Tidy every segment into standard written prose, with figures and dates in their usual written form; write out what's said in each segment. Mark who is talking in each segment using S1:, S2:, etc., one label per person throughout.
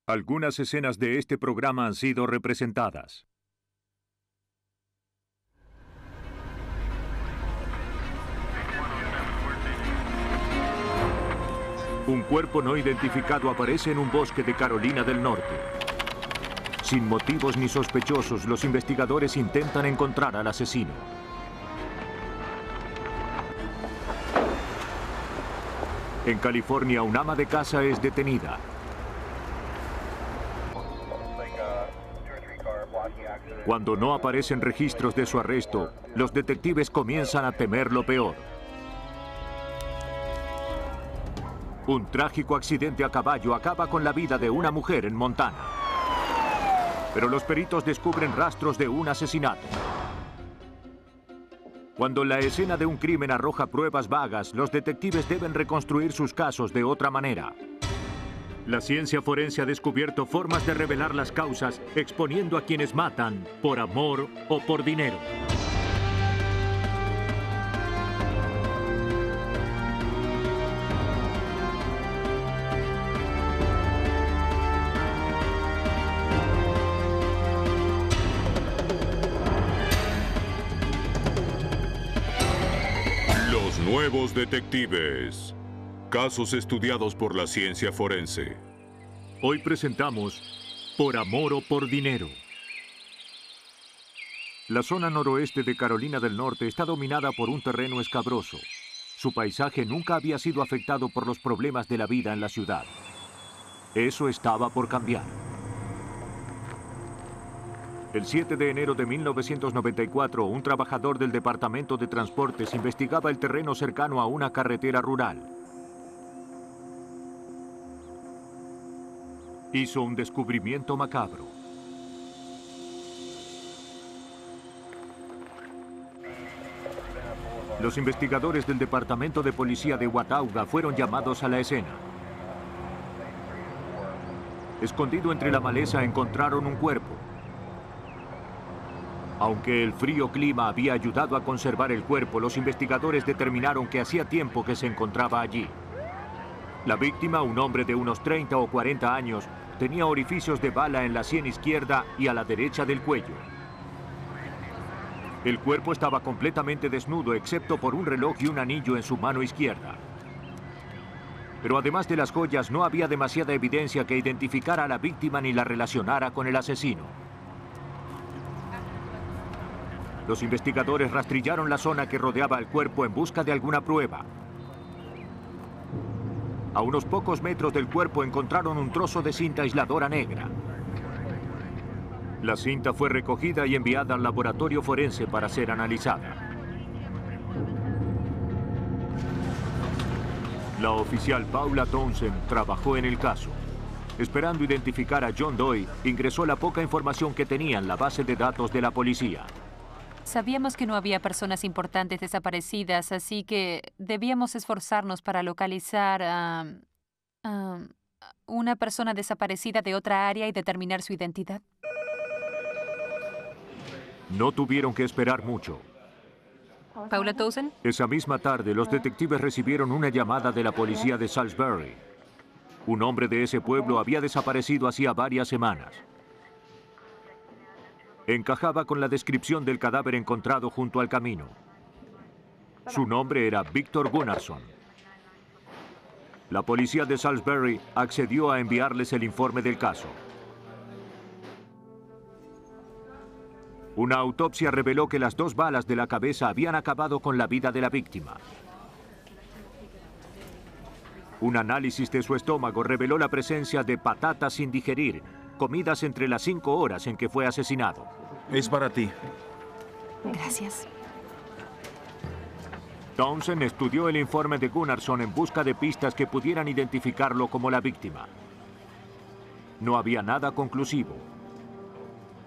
S1: Algunas escenas de este programa han sido representadas. Un cuerpo no identificado aparece en un bosque de Carolina del Norte. Sin motivos ni sospechosos, los investigadores intentan encontrar al asesino. En California, un ama de casa es detenida. Cuando no aparecen registros de su arresto, los detectives comienzan a temer lo peor. Un trágico accidente a caballo acaba con la vida de una mujer en Montana. Pero los peritos descubren rastros de un asesinato. Cuando la escena de un crimen arroja pruebas vagas, los detectives deben reconstruir sus casos de otra manera. La ciencia forense ha descubierto formas de revelar las causas, exponiendo a quienes matan por amor o por dinero.
S2: Los nuevos detectives. Casos estudiados por la ciencia forense.
S1: Hoy presentamos Por amor o por dinero. La zona noroeste de Carolina del Norte está dominada por un terreno escabroso. Su paisaje nunca había sido afectado por los problemas de la vida en la ciudad. Eso estaba por cambiar. El 7 de enero de 1994, un trabajador del Departamento de Transportes investigaba el terreno cercano a una carretera rural. Hizo un descubrimiento macabro. Los investigadores del Departamento de Policía de Watauga fueron llamados a la escena. Escondido entre la maleza encontraron un cuerpo. Aunque el frío clima había ayudado a conservar el cuerpo, los investigadores determinaron que hacía tiempo que se encontraba allí. La víctima, un hombre de unos 30 o 40 años, tenía orificios de bala en la sien izquierda y a la derecha del cuello. El cuerpo estaba completamente desnudo, excepto por un reloj y un anillo en su mano izquierda. Pero además de las joyas, no había demasiada evidencia que identificara a la víctima ni la relacionara con el asesino. Los investigadores rastrillaron la zona que rodeaba el cuerpo en busca de alguna prueba. A unos pocos metros del cuerpo encontraron un trozo de cinta aisladora negra. La cinta fue recogida y enviada al laboratorio forense para ser analizada. La oficial Paula Townsend trabajó en el caso. Esperando identificar a John Doe, ingresó la poca información que tenía en la base de datos de la policía.
S3: Sabíamos que no había personas importantes desaparecidas, así que debíamos esforzarnos para localizar a una persona desaparecida de otra área y determinar su identidad.
S1: No tuvieron que esperar mucho.
S3: ¿Paula Townsend?
S1: Esa misma tarde, los detectives recibieron una llamada de la policía de Salisbury. Un hombre de ese pueblo había desaparecido hacía varias semanas. Encajaba con la descripción del cadáver encontrado junto al camino. Su nombre era Victor Gunnarsson. La policía de Salisbury accedió a enviarles el informe del caso. Una autopsia reveló que las 2 balas de la cabeza habían acabado con la vida de la víctima. Un análisis de su estómago reveló la presencia de patatas sin digerir, comidas entre las 5 horas en que fue asesinado.
S4: Es para ti.
S3: Gracias.
S1: Townsend estudió el informe de Gunnarsson en busca de pistas que pudieran identificarlo como la víctima. No había nada conclusivo.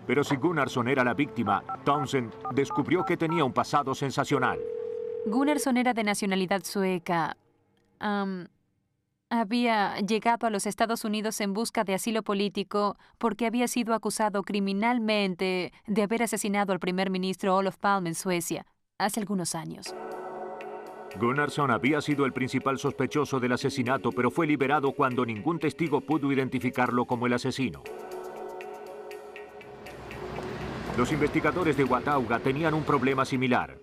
S1: Pero si Gunnarsson era la víctima, Townsend descubrió que tenía un pasado sensacional.
S3: Gunnarsson era de nacionalidad sueca. Había llegado a los Estados Unidos en busca de asilo político porque había sido acusado criminalmente de haber asesinado al primer ministro Olof Palme en Suecia hace algunos años.
S1: Gunnarsson había sido el principal sospechoso del asesinato, pero fue liberado cuando ningún testigo pudo identificarlo como el asesino. Los investigadores de Watauga tenían un problema similar.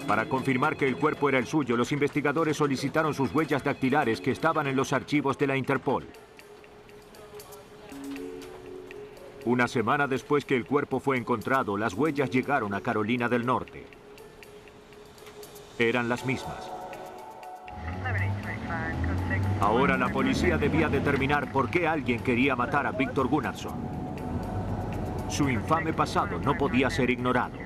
S1: Para confirmar que el cuerpo era el suyo, los investigadores solicitaron sus huellas dactilares que estaban en los archivos de la Interpol. Una semana después que el cuerpo fue encontrado, las huellas llegaron a Carolina del Norte. Eran las mismas. Ahora la policía debía determinar por qué alguien quería matar a Víctor Gunnarsson. Su infame pasado no podía ser ignorado.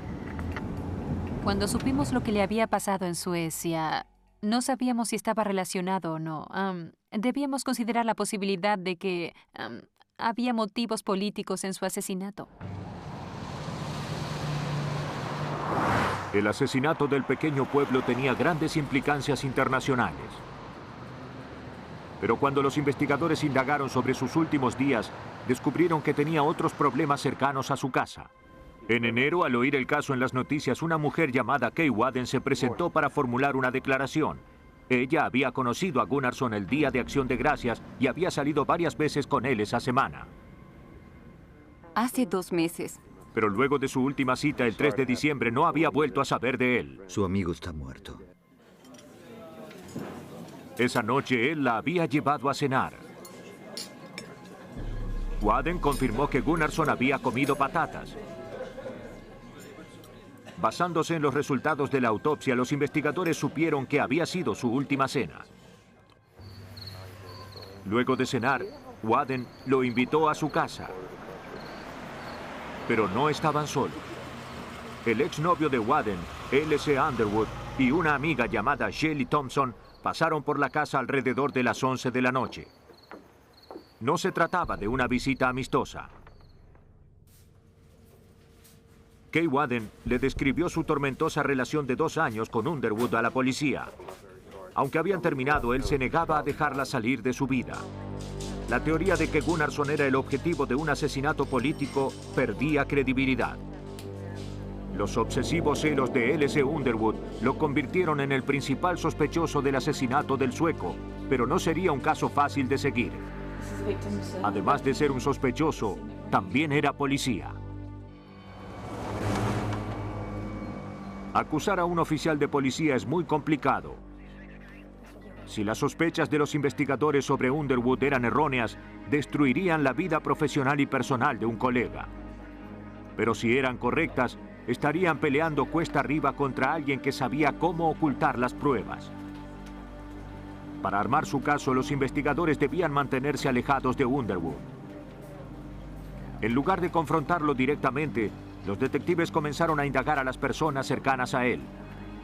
S3: Cuando supimos lo que le había pasado en Suecia, no sabíamos si estaba relacionado o no. Debíamos considerar la posibilidad de que había motivos políticos en su asesinato.
S1: El asesinato del pequeño pueblo tenía grandes implicancias internacionales. Pero cuando los investigadores indagaron sobre sus últimos días, descubrieron que tenía otros problemas cercanos a su casa. En enero, al oír el caso en las noticias, una mujer llamada Kay Waden se presentó para formular una declaración. Ella había conocido a Gunnarsson el día de Acción de Gracias y había salido varias veces con él esa semana.
S4: Hace 2 meses.
S1: Pero luego de su última cita, el 3 de diciembre, no había vuelto a saber de él.
S5: Su amigo está muerto.
S1: Esa noche él la había llevado a cenar. Waden confirmó que Gunnarsson había comido patatas. Basándose en los resultados de la autopsia, los investigadores supieron que había sido su última cena. Luego de cenar, Waden lo invitó a su casa. Pero no estaban solos. El exnovio de Waden, L.C. Underwood, y una amiga llamada Shelly Thompson pasaron por la casa alrededor de las 11 de la noche. No se trataba de una visita amistosa. Kay Waden le describió su tormentosa relación de 2 años con Underwood a la policía. Aunque habían terminado, él se negaba a dejarla salir de su vida. La teoría de que Gunnarsson era el objetivo de un asesinato político perdía credibilidad. Los obsesivos celos de L.C. Underwood lo convirtieron en el principal sospechoso del asesinato del sueco, pero no sería un caso fácil de seguir. Además de ser un sospechoso, también era policía. Acusar a un oficial de policía es muy complicado. Si las sospechas de los investigadores sobre Underwood eran erróneas, destruirían la vida profesional y personal de un colega. Pero si eran correctas, estarían peleando cuesta arriba contra alguien que sabía cómo ocultar las pruebas. Para armar su caso, los investigadores debían mantenerse alejados de Underwood. En lugar de confrontarlo directamente, los detectives comenzaron a indagar a las personas cercanas a él.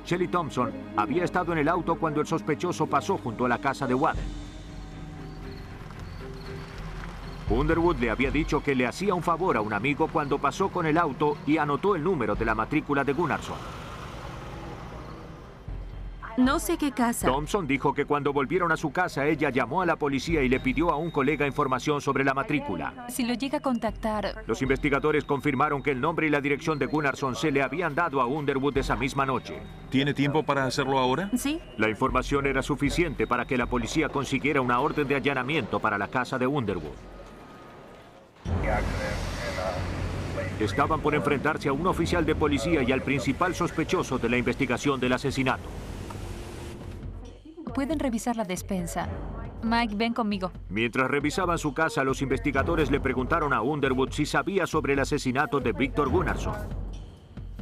S1: Shelly Thompson había estado en el auto cuando el sospechoso pasó junto a la casa de Waden. Underwood le había dicho que le hacía un favor a un amigo cuando pasó con el auto y anotó el número de la matrícula de Gunnarsson.
S4: No sé qué casa.
S1: Thompson dijo que cuando volvieron a su casa, ella llamó a la policía y le pidió a un colega información sobre la matrícula.
S3: Si lo llega a contactar...
S1: Los investigadores confirmaron que el nombre y la dirección de Gunnarsson se le habían dado a Underwood esa misma noche.
S6: ¿Tiene tiempo para hacerlo ahora?
S4: Sí.
S1: La información era suficiente para que la policía consiguiera una orden de allanamiento para la casa de Underwood. Estaban por enfrentarse a un oficial de policía y al principal sospechoso de la investigación del asesinato.
S3: Pueden revisar la despensa. Mike, ven conmigo.
S1: Mientras revisaban su casa, los investigadores le preguntaron a Underwood si sabía sobre el asesinato de Víctor Gunnarsson.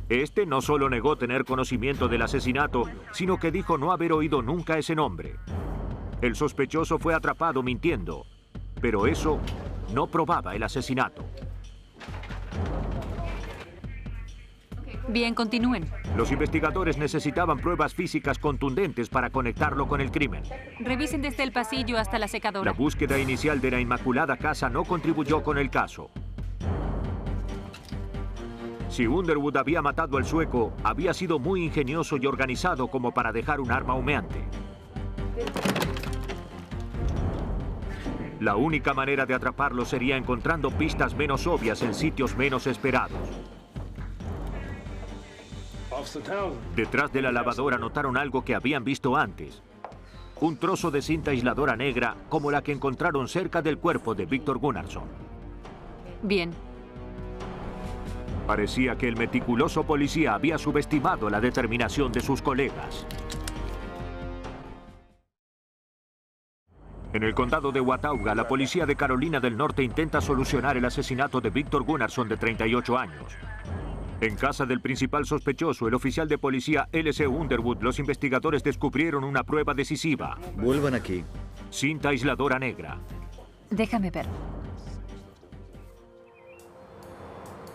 S1: Este no solo negó tener conocimiento del asesinato, sino que dijo no haber oído nunca ese nombre. El sospechoso fue atrapado mintiendo, pero eso no probaba el asesinato.
S3: Bien, continúen.
S1: Los investigadores necesitaban pruebas físicas contundentes para conectarlo con el crimen.
S3: Revisen desde el pasillo hasta la secadora.
S1: La búsqueda inicial de la inmaculada casa no contribuyó con el caso. Si Underwood había matado al sueco, había sido muy ingenioso y organizado como para dejar un arma humeante. La única manera de atraparlo sería encontrando pistas menos obvias en sitios menos esperados. Detrás de la lavadora notaron algo que habían visto antes. Un trozo de cinta aisladora negra como la que encontraron cerca del cuerpo de Víctor Gunnarsson.
S3: Bien.
S1: Parecía que el meticuloso policía había subestimado la determinación de sus colegas. En el condado de Watauga, la policía de Carolina del Norte intenta solucionar el asesinato de Víctor Gunnarsson, de 38 años. En casa del principal sospechoso, el oficial de policía L.C. Underwood, los investigadores descubrieron una prueba decisiva.
S5: Vuelvan aquí.
S1: Cinta aisladora negra.
S3: Déjame ver.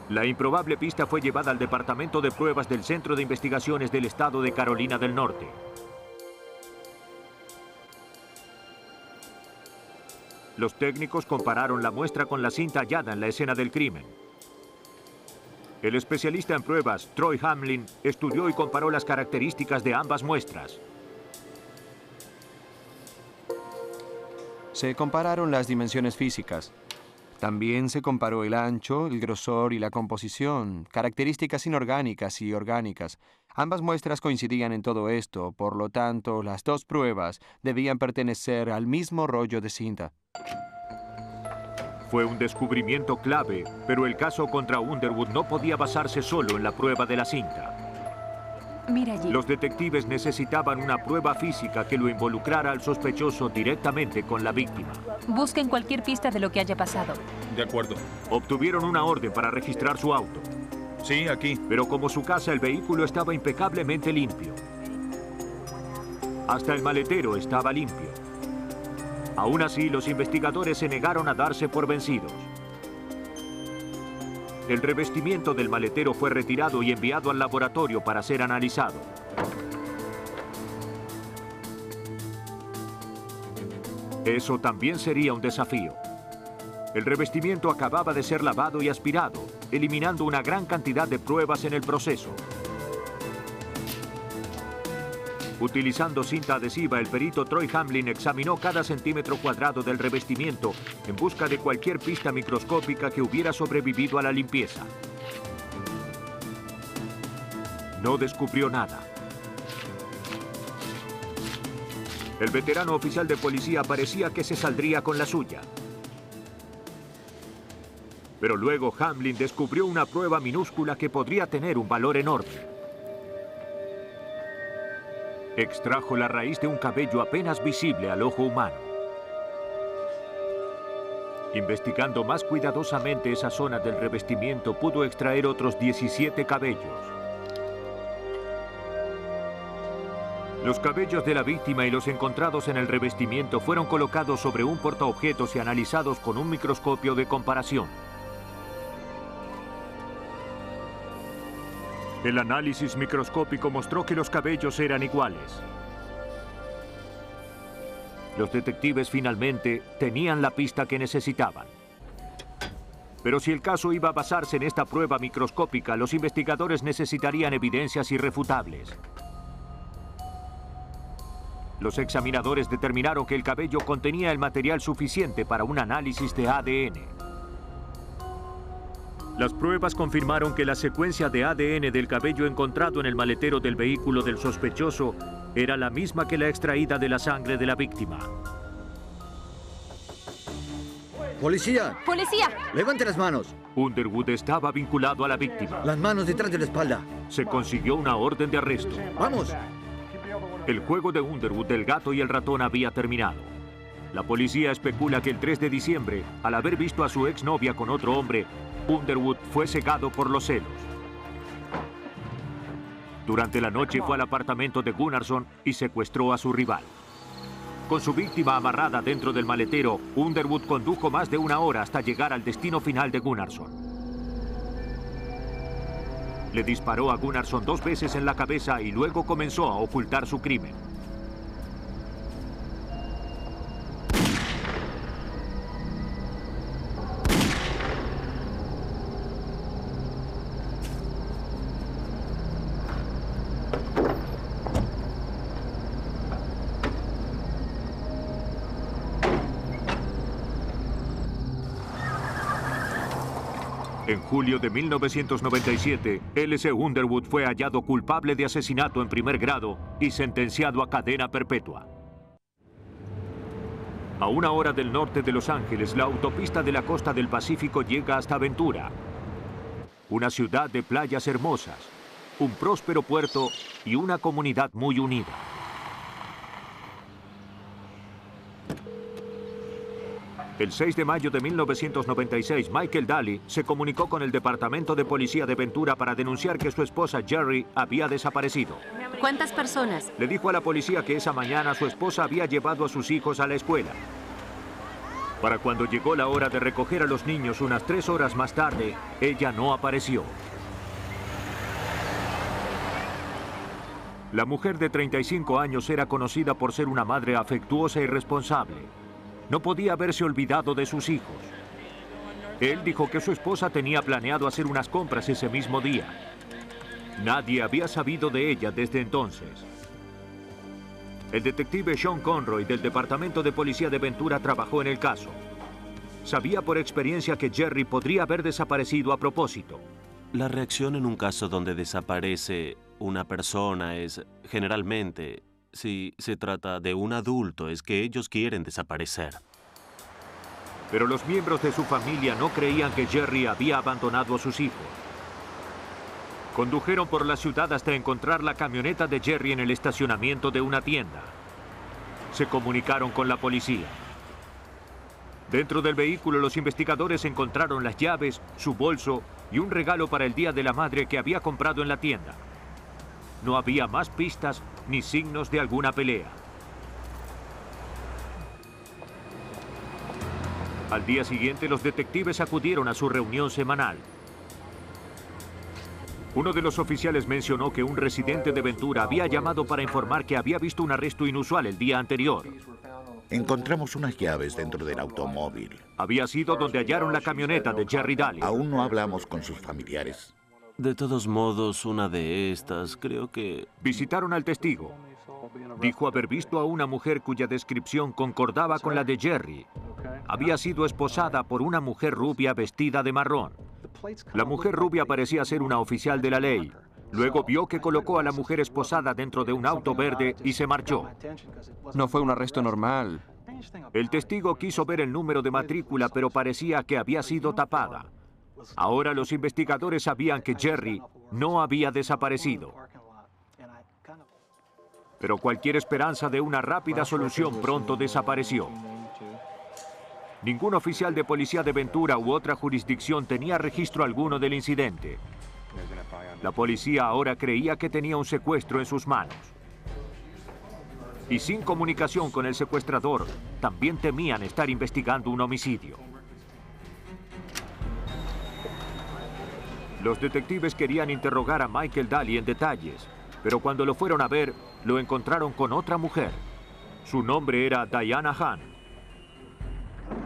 S1: La improbable pista fue llevada al Departamento de Pruebas del Centro de Investigaciones del Estado de Carolina del Norte. Los técnicos compararon la muestra con la cinta hallada en la escena del crimen. El especialista en pruebas, Troy Hamlin, estudió y comparó las características de ambas muestras.
S7: Se compararon las dimensiones físicas. También se comparó el ancho, el grosor y la composición, características inorgánicas y orgánicas. Ambas muestras coincidían en todo esto, por lo tanto, las dos pruebas debían pertenecer al mismo rollo de cinta.
S1: Fue un descubrimiento clave, pero el caso contra Underwood no podía basarse solo en la prueba de la cinta.
S3: Mira allí.
S1: Los detectives necesitaban una prueba física que lo involucrara al sospechoso directamente con la víctima.
S3: Busquen cualquier pista de lo que haya pasado.
S6: De acuerdo.
S1: Obtuvieron una orden para registrar su auto.
S6: Sí, aquí.
S1: Pero como su casa, el vehículo estaba impecablemente limpio. Hasta el maletero estaba limpio. Aún así, los investigadores se negaron a darse por vencidos. El revestimiento del maletero fue retirado y enviado al laboratorio para ser analizado. Eso también sería un desafío. El revestimiento acababa de ser lavado y aspirado, eliminando una gran cantidad de pruebas en el proceso. Utilizando cinta adhesiva, el perito Troy Hamlin examinó cada centímetro cuadrado del revestimiento en busca de cualquier pista microscópica que hubiera sobrevivido a la limpieza. No descubrió nada. El veterano oficial de policía parecía que se saldría con la suya. Pero luego Hamlin descubrió una prueba minúscula que podría tener un valor enorme. Extrajo la raíz de un cabello apenas visible al ojo humano. Investigando más cuidadosamente esa zona del revestimiento, pudo extraer otros 17 cabellos. Los cabellos de la víctima y los encontrados en el revestimiento fueron colocados sobre un portaobjetos y analizados con un microscopio de comparación. El análisis microscópico mostró que los cabellos eran iguales. Los detectives finalmente tenían la pista que necesitaban. Pero si el caso iba a basarse en esta prueba microscópica, los investigadores necesitarían evidencias irrefutables. Los examinadores determinaron que el cabello contenía el material suficiente para un análisis de ADN. Las pruebas confirmaron que la secuencia de ADN del cabello encontrado en el maletero del vehículo del sospechoso era la misma que la extraída de la sangre de la víctima.
S5: ¡Policía!
S3: ¡Policía!
S5: ¡Levante las manos!
S1: Underwood estaba vinculado a la víctima.
S5: Las manos detrás de la espalda.
S1: Se consiguió una orden de arresto.
S5: ¡Vamos!
S1: El juego de Underwood del gato y el ratón había terminado. La policía especula que el 3 de diciembre, al haber visto a su exnovia con otro hombre, Underwood fue cegado por los celos. Durante la noche fue al apartamento de Gunnarsson y secuestró a su rival. Con su víctima amarrada dentro del maletero, Underwood condujo más de una hora hasta llegar al destino final de Gunnarsson. Le disparó a Gunnarsson 2 veces en la cabeza y luego comenzó a ocultar su crimen. En julio de 1997, L.C. Underwood fue hallado culpable de asesinato en primer grado y sentenciado a cadena perpetua. A 1 hora del norte de Los Ángeles, la autopista de la costa del Pacífico llega hasta Ventura, una ciudad de playas hermosas, un próspero puerto y una comunidad muy unida. El 6 de mayo de 1996, Michael Daly se comunicó con el Departamento de Policía de Ventura para denunciar que su esposa Jerry había desaparecido.
S4: ¿Cuántas personas?
S1: Le dijo a la policía que esa mañana su esposa había llevado a sus hijos a la escuela. Para cuando llegó la hora de recoger a los niños unas 3 horas más tarde, ella no apareció. La mujer de 35 años era conocida por ser una madre afectuosa y responsable. No podía haberse olvidado de sus hijos. Él dijo que su esposa tenía planeado hacer unas compras ese mismo día. Nadie había sabido de ella desde entonces. El detective Sean Conroy del Departamento de Policía de Ventura trabajó en el caso. Sabía por experiencia que Jerry podría haber desaparecido a propósito.
S8: La reacción en un caso donde desaparece una persona es, generalmente, si se trata de un adulto, es que ellos quieren desaparecer.
S1: Pero los miembros de su familia no creían que Jerry había abandonado a sus hijos. Condujeron por la ciudad hasta encontrar la camioneta de Jerry en el estacionamiento de una tienda. Se comunicaron con la policía. Dentro del vehículo, los investigadores encontraron las llaves, su bolso y un regalo para el Día de la Madre que había comprado en la tienda. No había más pistas ni signos de alguna pelea. Al día siguiente, los detectives acudieron a su reunión semanal. Uno de los oficiales mencionó que un residente de Ventura había llamado para informar que había visto un arresto inusual el día anterior.
S9: Encontramos unas llaves dentro del automóvil.
S1: Había sido donde hallaron la camioneta de Jerry Daly.
S9: Aún no hablamos con sus familiares.
S8: De todos modos, una de estas, creo que...
S1: Visitaron al testigo. Dijo haber visto a una mujer cuya descripción concordaba con la de Jerry. Había sido esposada por una mujer rubia vestida de marrón. La mujer rubia parecía ser una oficial de la ley. Luego vio que colocó a la mujer esposada dentro de un auto verde y se marchó.
S7: No fue un arresto normal.
S1: El testigo quiso ver el número de matrícula, pero parecía que había sido tapada. Ahora los investigadores sabían que Jerry no había desaparecido. Pero cualquier esperanza de una rápida solución pronto desapareció. Ningún oficial de policía de Ventura u otra jurisdicción tenía registro alguno del incidente. La policía ahora creía que tenía un secuestro en sus manos. Y sin comunicación con el secuestrador, también temían estar investigando un homicidio. Los detectives querían interrogar a Michael Daly en detalles, pero cuando lo fueron a ver, lo encontraron con otra mujer. Su nombre era Diana Hahn.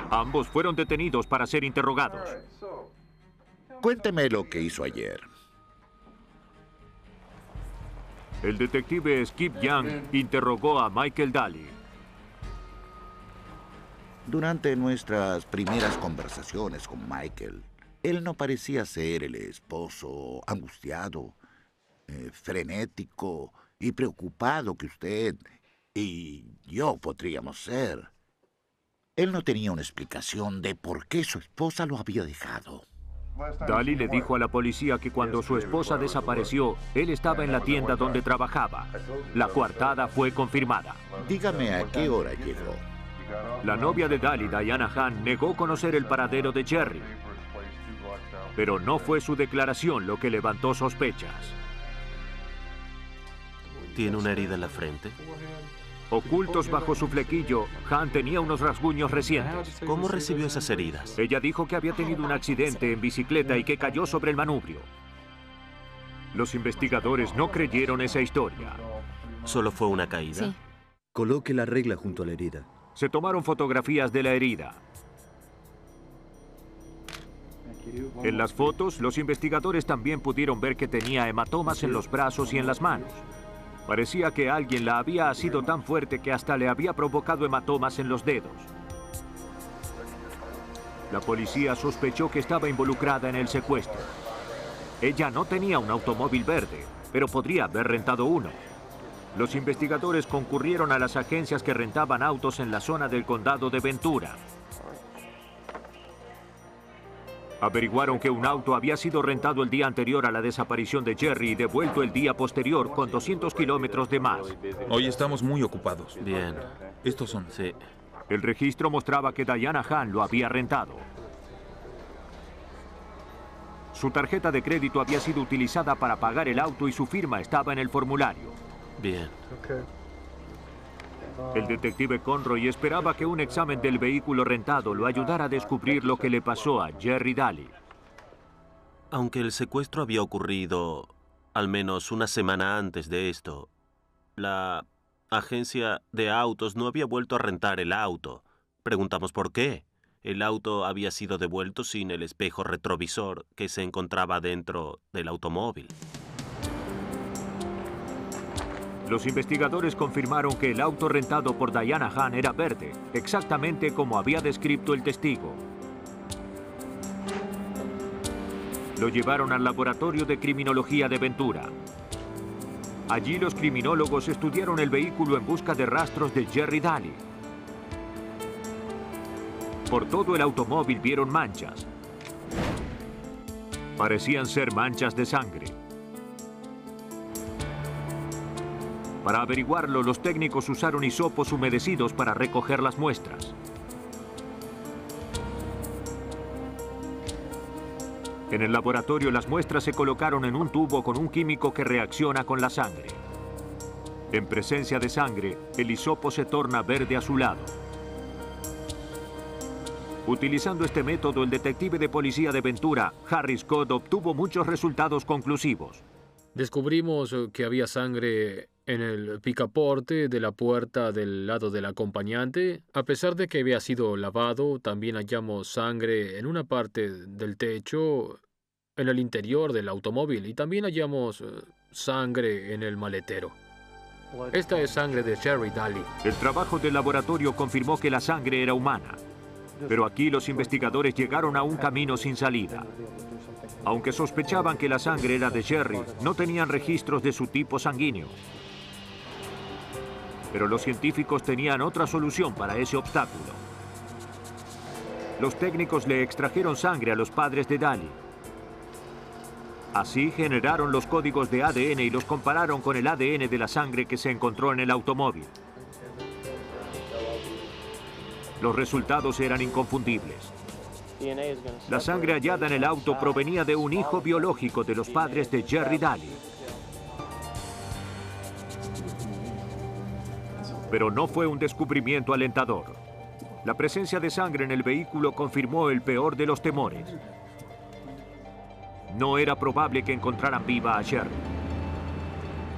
S1: Ambos fueron detenidos para ser interrogados.
S9: Cuénteme lo que hizo ayer.
S1: El detective Skip Young interrogó a Michael Daly.
S9: Durante nuestras primeras conversaciones con Michael, él no parecía ser el esposo angustiado, frenético y preocupado que usted y yo podríamos ser. Él no tenía una explicación de por qué su esposa lo había dejado.
S1: Daly le dijo a la policía que cuando su esposa desapareció, él estaba en la tienda donde trabajaba. La coartada fue confirmada.
S9: Dígame a qué hora llegó.
S1: La novia de Daly, Diana Hahn, negó conocer el paradero de Jerry. Pero no fue su declaración lo que levantó sospechas.
S8: ¿Tiene una herida en la frente?
S1: Ocultos bajo su flequillo, Hahn tenía unos rasguños recientes.
S8: ¿Cómo recibió esas heridas?
S1: Ella dijo que había tenido un accidente en bicicleta y que cayó sobre el manubrio. Los investigadores no creyeron esa historia.
S8: ¿Solo fue una caída?
S3: Sí.
S5: Coloque la regla junto a la herida.
S1: Se tomaron fotografías de la herida. En las fotos, los investigadores también pudieron ver que tenía hematomas en los brazos y en las manos. Parecía que alguien la había asido tan fuerte que hasta le había provocado hematomas en los dedos. La policía sospechó que estaba involucrada en el secuestro. Ella no tenía un automóvil verde, pero podría haber rentado uno. Los investigadores concurrieron a las agencias que rentaban autos en la zona del condado de Ventura. Averiguaron que un auto había sido rentado el día anterior a la desaparición de Jerry y devuelto el día posterior con 200 kilómetros de más.
S6: Hoy estamos muy ocupados.
S8: Bien.
S6: Estos son.
S8: Sí.
S1: El registro mostraba que Diana Hahn lo había rentado. Su tarjeta de crédito había sido utilizada para pagar el auto y su firma estaba en el formulario.
S8: Bien.
S1: El detective Conroy esperaba que un examen del vehículo rentado lo ayudara a descubrir lo que le pasó a Jerry Daly.
S8: Aunque el secuestro había ocurrido al menos una semana antes de esto, la agencia de autos no había vuelto a rentar el auto. Preguntamos por qué. El auto había sido devuelto sin el espejo retrovisor que se encontraba dentro del automóvil.
S1: Los investigadores confirmaron que el auto rentado por Diana Hahn era verde, exactamente como había descrito el testigo. Lo llevaron al laboratorio de criminología de Ventura. Allí los criminólogos estudiaron el vehículo en busca de rastros de Jerry Daly. Por todo el automóvil vieron manchas. Parecían ser manchas de sangre. Para averiguarlo, los técnicos usaron hisopos humedecidos para recoger las muestras. En el laboratorio, las muestras se colocaron en un tubo con un químico que reacciona con la sangre. En presencia de sangre, el hisopo se torna verde azulado. Utilizando este método, el detective de policía de Ventura, Harry Scott, obtuvo muchos resultados conclusivos.
S10: Descubrimos que había sangre en el picaporte de la puerta del lado del acompañante. A pesar de que había sido lavado, también hallamos sangre en una parte del techo, en el interior del automóvil, y también hallamos sangre en el maletero. Esta es sangre de Jerry Daly.
S1: El trabajo del laboratorio confirmó que la sangre era humana. Pero aquí los investigadores llegaron a un camino sin salida. Aunque sospechaban que la sangre era de Jerry, no tenían registros de su tipo sanguíneo. Pero los científicos tenían otra solución para ese obstáculo. Los técnicos le extrajeron sangre a los padres de Daly. Así generaron los códigos de ADN y los compararon con el ADN de la sangre que se encontró en el automóvil. Los resultados eran inconfundibles. La sangre hallada en el auto provenía de un hijo biológico de los padres de Jerry Daly. Pero no fue un descubrimiento alentador. La presencia de sangre en el vehículo confirmó el peor de los temores. No era probable que encontraran viva a Jerry.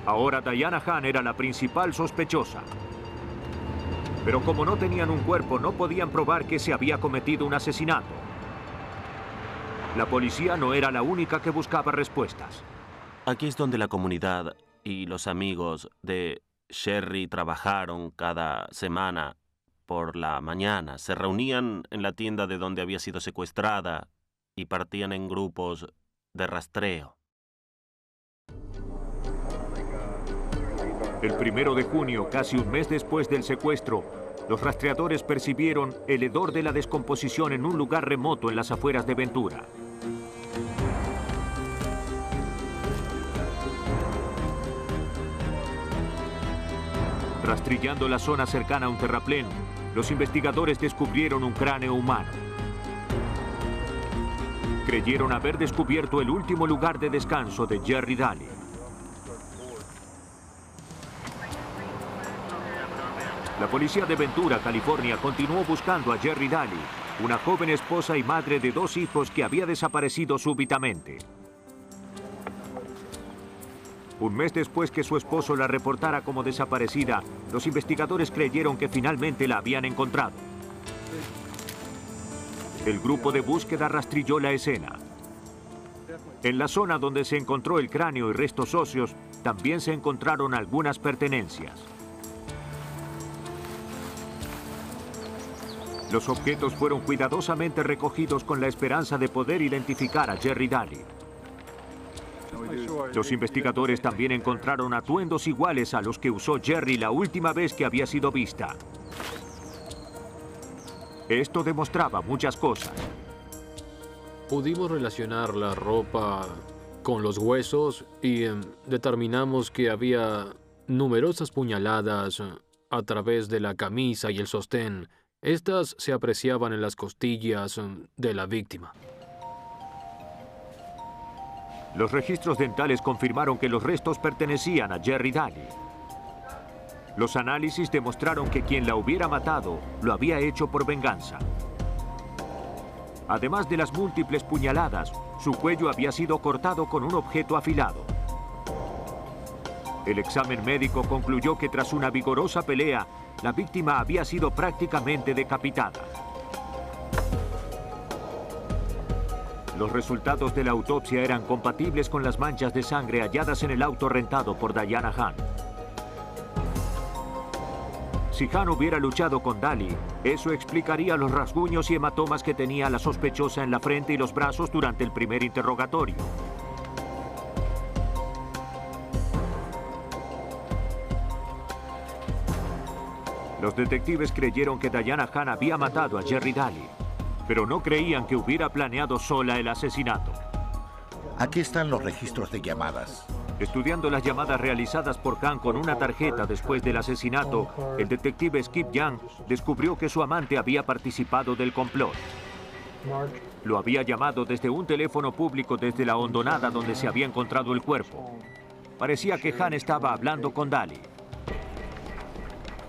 S1: Ahora Diana Hahn era la principal sospechosa. Pero como no tenían un cuerpo, no podían probar que se había cometido un asesinato. La policía no era la única que buscaba respuestas.
S8: Aquí es donde la comunidad y los amigos de Sherry trabajaron cada semana por la mañana. Se reunían en la tienda de donde había sido secuestrada y partían en grupos de rastreo.
S1: El 1 de junio, casi un mes después del secuestro, los rastreadores percibieron el hedor de la descomposición en un lugar remoto en las afueras de Ventura. Rastrillando la zona cercana a un terraplén, los investigadores descubrieron un cráneo humano. Creyeron haber descubierto el último lugar de descanso de Jerry Daly. La policía de Ventura, California, continuó buscando a Jerry Daly, una joven esposa y madre de 2 hijos que había desaparecido súbitamente. Un mes después que su esposo la reportara como desaparecida, los investigadores creyeron que finalmente la habían encontrado. El grupo de búsqueda rastrilló la escena. En la zona donde se encontró el cráneo y restos óseos, también se encontraron algunas pertenencias. Los objetos fueron cuidadosamente recogidos con la esperanza de poder identificar a Jerry Daly. Los investigadores también encontraron atuendos iguales a los que usó Jerry la última vez que había sido vista. Esto demostraba muchas cosas.
S10: Pudimos relacionar la ropa con los huesos y determinamos que había numerosas puñaladas a través de la camisa y el sostén. Estas se apreciaban en las costillas de la víctima.
S1: Los registros dentales confirmaron que los restos pertenecían a Jerry Daly. Los análisis demostraron que quien la hubiera matado lo había hecho por venganza. Además de las múltiples puñaladas, su cuello había sido cortado con un objeto afilado. El examen médico concluyó que tras una vigorosa pelea, la víctima había sido prácticamente decapitada. Los resultados de la autopsia eran compatibles con las manchas de sangre halladas en el auto rentado por Diana Hahn. Si Hahn hubiera luchado con Daly, eso explicaría los rasguños y hematomas que tenía la sospechosa en la frente y los brazos durante el primer interrogatorio. Los detectives creyeron que Diana Hahn había matado a Jerry Daly, pero no creían que hubiera planeado sola el asesinato.
S9: Aquí están los registros de llamadas.
S1: Estudiando las llamadas realizadas por Hahn con una tarjeta después del asesinato, el detective Skip Young descubrió que su amante había participado del complot. Lo había llamado desde un teléfono público desde la hondonada donde se había encontrado el cuerpo. Parecía que Hahn estaba hablando con Daly.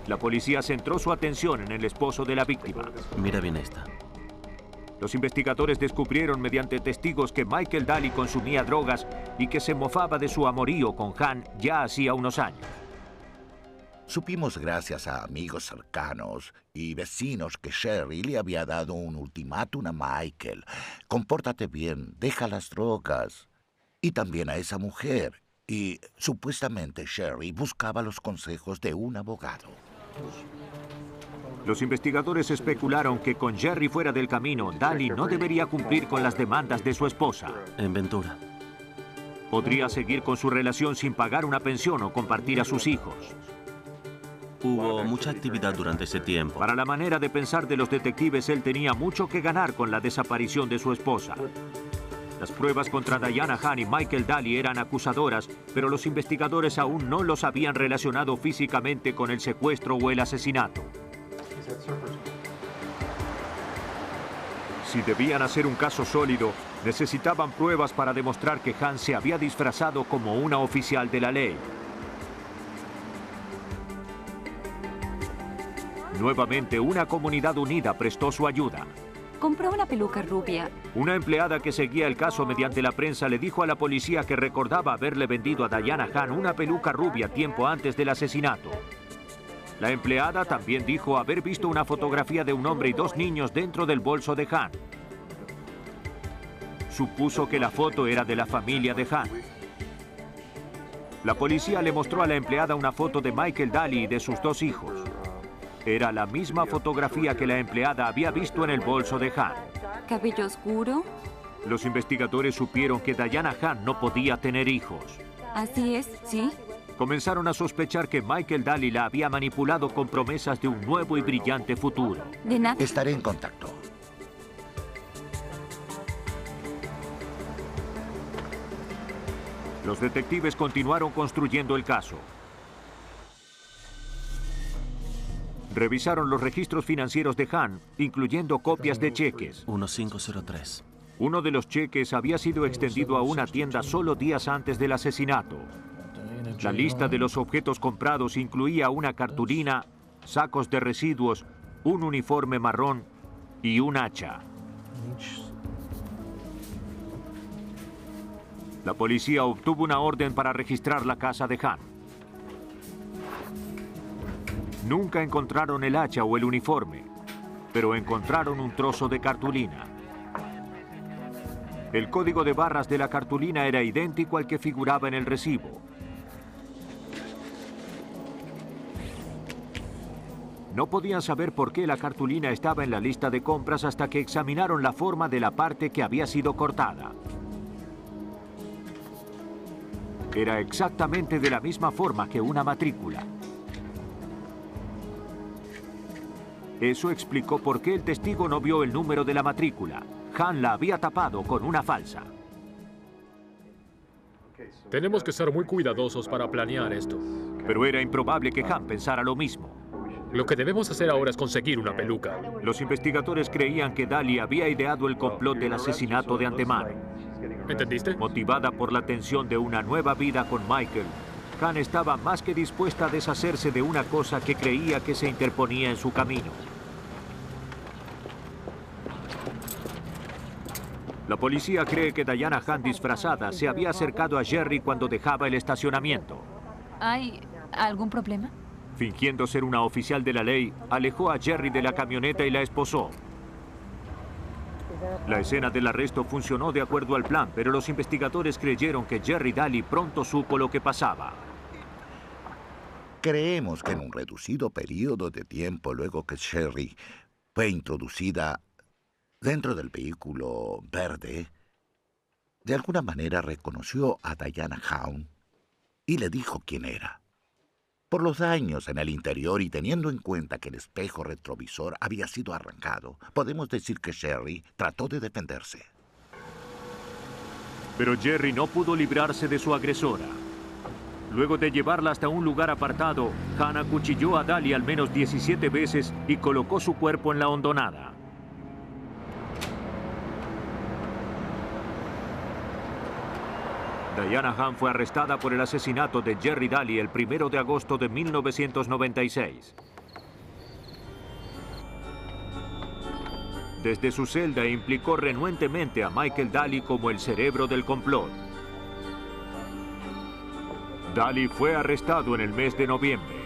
S1: La policía centró su atención en el esposo de la víctima.
S8: Mira bien esta.
S1: Los investigadores descubrieron mediante testigos que Michael Daly consumía drogas y que se mofaba de su amorío con Hahn ya hacía unos años.
S9: Supimos gracias a amigos cercanos y vecinos que Sherry le había dado un ultimátum a Michael. Compórtate bien, deja las drogas. Y también a esa mujer. Y supuestamente Sherry buscaba los consejos de un abogado.
S1: Los investigadores especularon que con Jerry fuera del camino, Daly no debería cumplir con las demandas de su esposa.
S8: En Ventura.
S1: Podría seguir con su relación sin pagar una pensión o compartir a sus hijos.
S8: Hubo mucha actividad durante ese tiempo.
S1: Para la manera de pensar de los detectives, él tenía mucho que ganar con la desaparición de su esposa. Las pruebas contra Diana Hahn y Michael Daly eran acusadoras, pero los investigadores aún no los habían relacionado físicamente con el secuestro o el asesinato. Si debían hacer un caso sólido, necesitaban pruebas para demostrar que Hahn se había disfrazado como una oficial de la ley. Nuevamente, una comunidad unida prestó su ayuda.
S4: Compró una peluca rubia.
S1: Una empleada que seguía el caso mediante la prensa le dijo a la policía que recordaba haberle vendido a Diana Hahn una peluca rubia tiempo antes del asesinato. La empleada también dijo haber visto una fotografía de un hombre y dos niños dentro del bolso de Hahn. Supuso que la foto era de la familia de Hahn. La policía le mostró a la empleada una foto de Michael Daly y de sus dos hijos. Era la misma fotografía que la empleada había visto en el bolso de Hahn.
S4: ¿Cabello oscuro?
S1: Los investigadores supieron que Diana Hahn no podía tener hijos.
S4: Así es, ¿sí?
S1: Comenzaron a sospechar que Michael Daly la había manipulado con promesas de un nuevo y brillante futuro.
S4: De nada.
S9: Estaré en contacto.
S1: Los detectives continuaron construyendo el caso. Revisaron los registros financieros de Hahn, incluyendo copias de cheques.
S8: 1503.
S1: Uno de los cheques había sido extendido a una tienda solo días antes del asesinato. La lista de los objetos comprados incluía una cartulina, sacos de residuos, un uniforme marrón y un hacha. La policía obtuvo una orden para registrar la casa de Hahn. Nunca encontraron el hacha o el uniforme, pero encontraron un trozo de cartulina. El código de barras de la cartulina era idéntico al que figuraba en el recibo. No podían saber por qué la cartulina estaba en la lista de compras hasta que examinaron la forma de la parte que había sido cortada. Era exactamente de la misma forma que una matrícula. Eso explicó por qué el testigo no vio el número de la matrícula. Han la había tapado con una falsa.
S10: Tenemos que ser muy cuidadosos para planear esto.
S1: Pero era improbable que Han pensara lo mismo.
S10: Lo que debemos hacer ahora es conseguir una peluca.
S1: Los investigadores creían que Daly había ideado el complot del asesinato de antemano.
S10: ¿Entendiste?
S1: Motivada por la tensión de una nueva vida con Michael, Han estaba más que dispuesta a deshacerse de una cosa que creía que se interponía en su camino. La policía cree que Diana Han disfrazada se había acercado a Jerry cuando dejaba el estacionamiento.
S3: ¿Hay algún problema?
S1: Fingiendo ser una oficial de la ley, alejó a Jerry de la camioneta y la esposó. La escena del arresto funcionó de acuerdo al plan, pero los investigadores creyeron que Jerry Daly pronto supo lo que pasaba.
S9: Creemos que en un reducido periodo de tiempo luego que Sherry fue introducida dentro del vehículo verde, de alguna manera reconoció a Diana Han y le dijo quién era. Por los daños en el interior y teniendo en cuenta que el espejo retrovisor había sido arrancado, podemos decir que Sherry trató de defenderse.
S1: Pero Jerry no pudo librarse de su agresora. Luego de llevarla hasta un lugar apartado, Han acuchilló a Daly al menos 17 veces y colocó su cuerpo en la hondonada. Diana Han fue arrestada por el asesinato de Jerry Daly el 1 de agosto de 1996. Desde su celda implicó renuentemente a Michael Daly como el cerebro del complot. Daly fue arrestado en el mes de noviembre.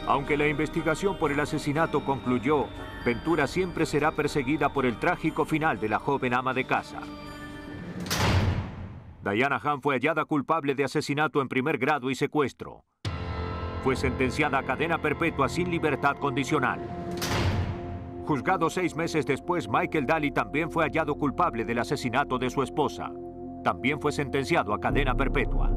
S1: Aunque la investigación por el asesinato concluyó, Ventura siempre será perseguida por el trágico final de la joven ama de casa. Diana Han fue hallada culpable de asesinato en primer grado y secuestro. Fue sentenciada a cadena perpetua sin libertad condicional. Juzgado 6 meses después, Michael Daly también fue hallado culpable del asesinato de su esposa. También fue sentenciado a cadena perpetua.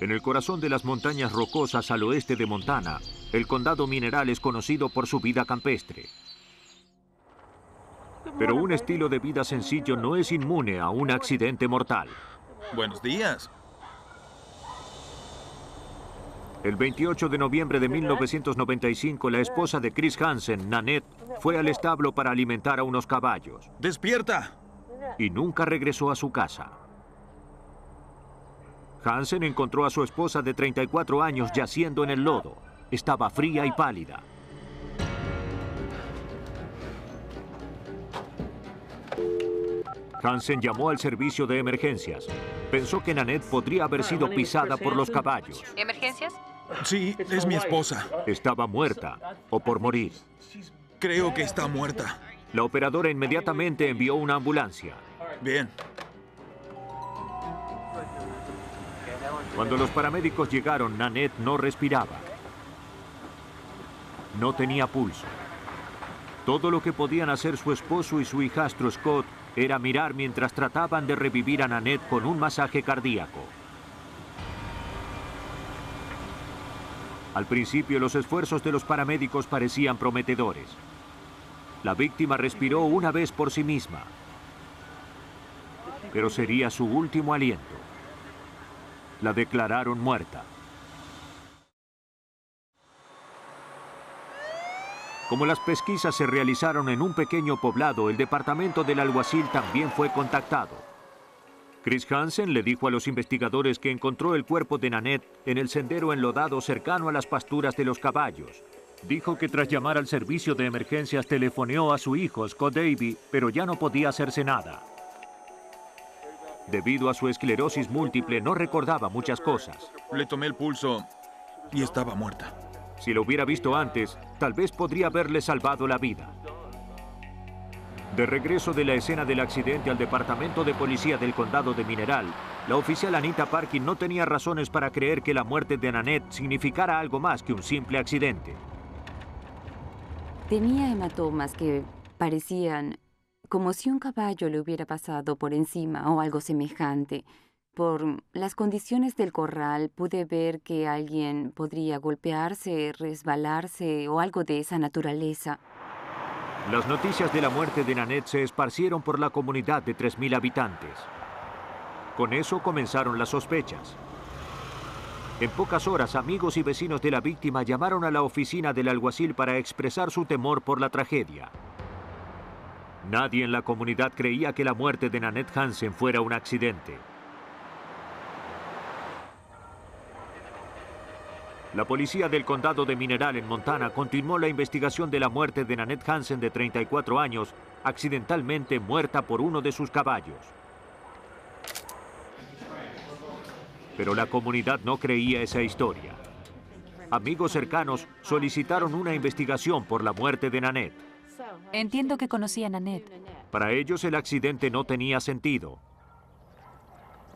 S1: En el corazón de las montañas rocosas al oeste de Montana, el condado Mineral es conocido por su vida campestre. Pero un estilo de vida sencillo no es inmune a un accidente mortal.
S6: Buenos días.
S1: El 28 de noviembre de 1995, la esposa de Chris Hansen, Nanette, fue al establo para alimentar a unos caballos.
S6: ¡Despierta!
S1: Y nunca regresó a su casa. Hansen encontró a su esposa de 34 años yaciendo en el lodo. Estaba fría y pálida. Hansen llamó al servicio de emergencias. Pensó que Nanette podría haber sido pisada por los caballos.
S3: ¿Emergencias?
S6: Sí, es mi esposa.
S1: Estaba muerta o por morir.
S6: Creo que está muerta.
S1: La operadora inmediatamente envió una ambulancia.
S6: Bien.
S1: Cuando los paramédicos llegaron, Nanette no respiraba. No tenía pulso. Todo lo que podían hacer su esposo y su hijastro Scott era mirar mientras trataban de revivir a Nanette con un masaje cardíaco. Al principio, los esfuerzos de los paramédicos parecían prometedores. La víctima respiró una vez por sí misma, pero sería su último aliento. La declararon muerta. Como las pesquisas se realizaron en un pequeño poblado, el departamento del alguacil también fue contactado. Chris Hansen le dijo a los investigadores que encontró el cuerpo de Nanette en el sendero enlodado cercano a las pasturas de los caballos. Dijo que tras llamar al servicio de emergencias telefoneó a su hijo, Scott Davey, pero ya no podía hacerse nada. Debido a su esclerosis múltiple, no recordaba muchas cosas.
S6: Le tomé el pulso y estaba muerta.
S1: Si lo hubiera visto antes, tal vez podría haberle salvado la vida. De regreso de la escena del accidente al departamento de policía del condado de Mineral, La oficial Anita Parkin no tenía razones para creer que la muerte de Nanette significara algo más que un simple accidente.
S4: Tenía hematomas que parecían como si un caballo le hubiera pasado por encima o algo semejante. Por las condiciones del corral pude ver que alguien podría golpearse, resbalarse o algo de esa naturaleza.
S1: Las noticias de la muerte de Nanette se esparcieron por la comunidad de 3.000 habitantes. Con eso comenzaron las sospechas. En pocas horas, amigos y vecinos de la víctima llamaron a la oficina del alguacil para expresar su temor por la tragedia. Nadie en la comunidad creía que la muerte de Nanette Hansen fuera un accidente. La policía del condado de Mineral en Montana continuó la investigación de la muerte de Nanette Hansen de 34 años, accidentalmente muerta por uno de sus caballos. Pero la comunidad no creía esa historia. Amigos cercanos solicitaron una investigación por la muerte de Nanette.
S3: Entiendo que conocía a Nanette.
S1: Para ellos el accidente no tenía sentido.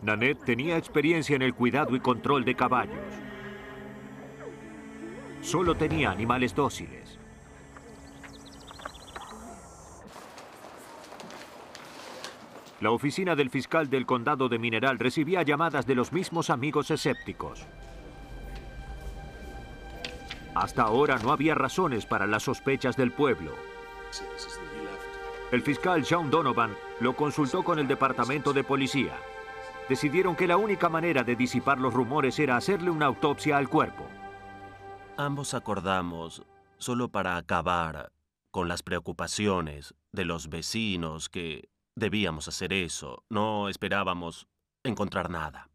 S1: Nanette tenía experiencia en el cuidado y control de caballos. Solo tenía animales dóciles. La oficina del fiscal del condado de Mineral recibía llamadas de los mismos amigos escépticos. Hasta ahora no había razones para las sospechas del pueblo. El fiscal Sean Donovan lo consultó con el departamento de policía. Decidieron que la única manera de disipar los rumores era hacerle una autopsia al cuerpo.
S8: Ambos acordamos, solo para acabar con las preocupaciones de los vecinos, que debíamos hacer eso. No esperábamos encontrar nada.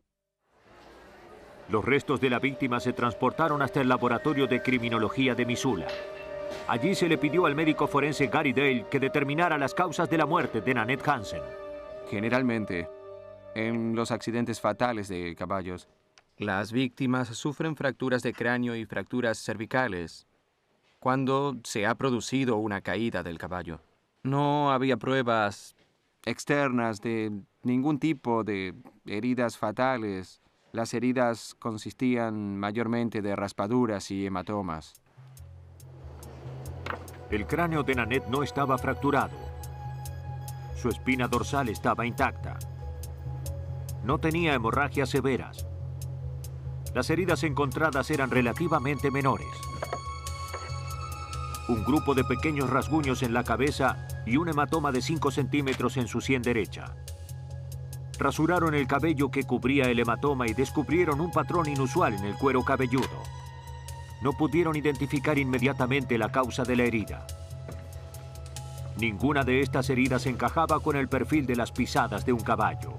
S1: Los restos de la víctima se transportaron hasta el laboratorio de criminología de Missoula. Allí se le pidió al médico forense Gary Dale que determinara las causas de la muerte de Nanette Hansen.
S7: Generalmente, en los accidentes fatales de caballos, las víctimas sufren fracturas de cráneo y fracturas cervicales cuando se ha producido una caída del caballo. No había pruebas externas de ningún tipo de heridas fatales. Las heridas consistían mayormente de raspaduras y hematomas.
S1: El cráneo de Nanette no estaba fracturado. Su espina dorsal estaba intacta. No tenía hemorragias severas. Las heridas encontradas eran relativamente menores. Un grupo de pequeños rasguños en la cabeza y un hematoma de 5 centímetros en su sien derecha. Rasuraron el cabello que cubría el hematoma y descubrieron un patrón inusual en el cuero cabelludo. No pudieron identificar inmediatamente la causa de la herida. Ninguna de estas heridas encajaba con el perfil de las pisadas de un caballo.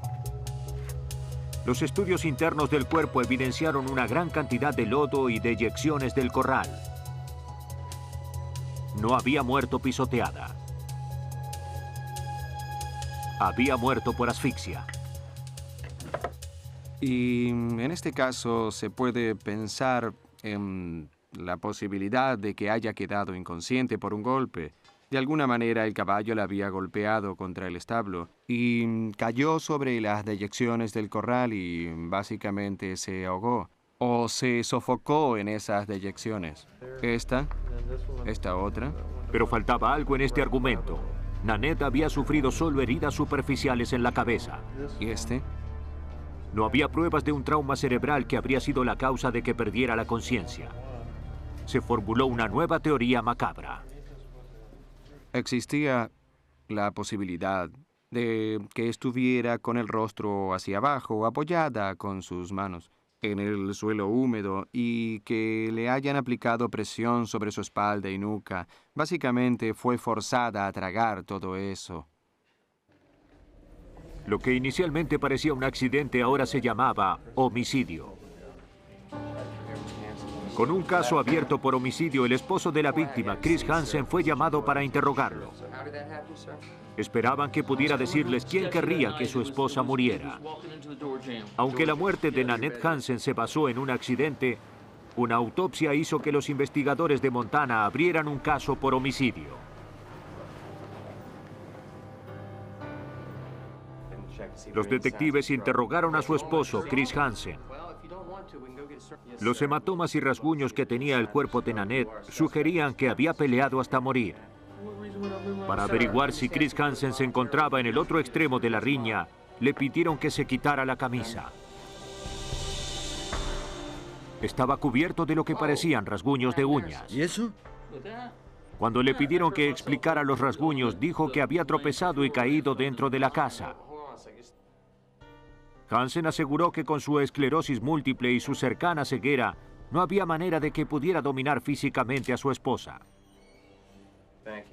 S1: Los estudios internos del cuerpo evidenciaron una gran cantidad de lodo y de eyecciones del corral. No había muerto pisoteada. Había muerto por asfixia.
S7: Y en este caso se puede pensar en la posibilidad de que haya quedado inconsciente por un golpe. De alguna manera el caballo la había golpeado contra el establo y cayó sobre las deyecciones del corral y básicamente se ahogó o se sofocó en esas deyecciones. Esta otra.
S1: Pero faltaba algo en este argumento. Nanette había sufrido solo heridas superficiales en la cabeza.
S7: ¿Y este?
S1: No había pruebas de un trauma cerebral que habría sido la causa de que perdiera la conciencia. Se formuló una nueva teoría macabra.
S7: Existía la posibilidad de que estuviera con el rostro hacia abajo, apoyada con sus manos en el suelo húmedo y que le hayan aplicado presión sobre su espalda y nuca. Básicamente fue forzada a tragar todo eso.
S1: Lo que inicialmente parecía un accidente ahora se llamaba homicidio. Con un caso abierto por homicidio, el esposo de la víctima, Chris Hansen, fue llamado para interrogarlo. Esperaban que pudiera decirles quién querría que su esposa muriera. Aunque la muerte de Nanette Hansen se basó en un accidente, una autopsia hizo que los investigadores de Montana abrieran un caso por homicidio. Los detectives interrogaron a su esposo, Chris Hansen. Los hematomas y rasguños que tenía el cuerpo de Nanette sugerían que había peleado hasta morir. Para averiguar si Chris Hansen se encontraba en el otro extremo de la riña, le pidieron que se quitara la camisa. Estaba cubierto de lo que parecían rasguños de uñas.
S5: ¿Y eso?
S1: Cuando le pidieron que explicara los rasguños, dijo que había tropezado y caído dentro de la casa. Hansen aseguró que con su esclerosis múltiple y su cercana ceguera, no había manera de que pudiera dominar físicamente a su esposa.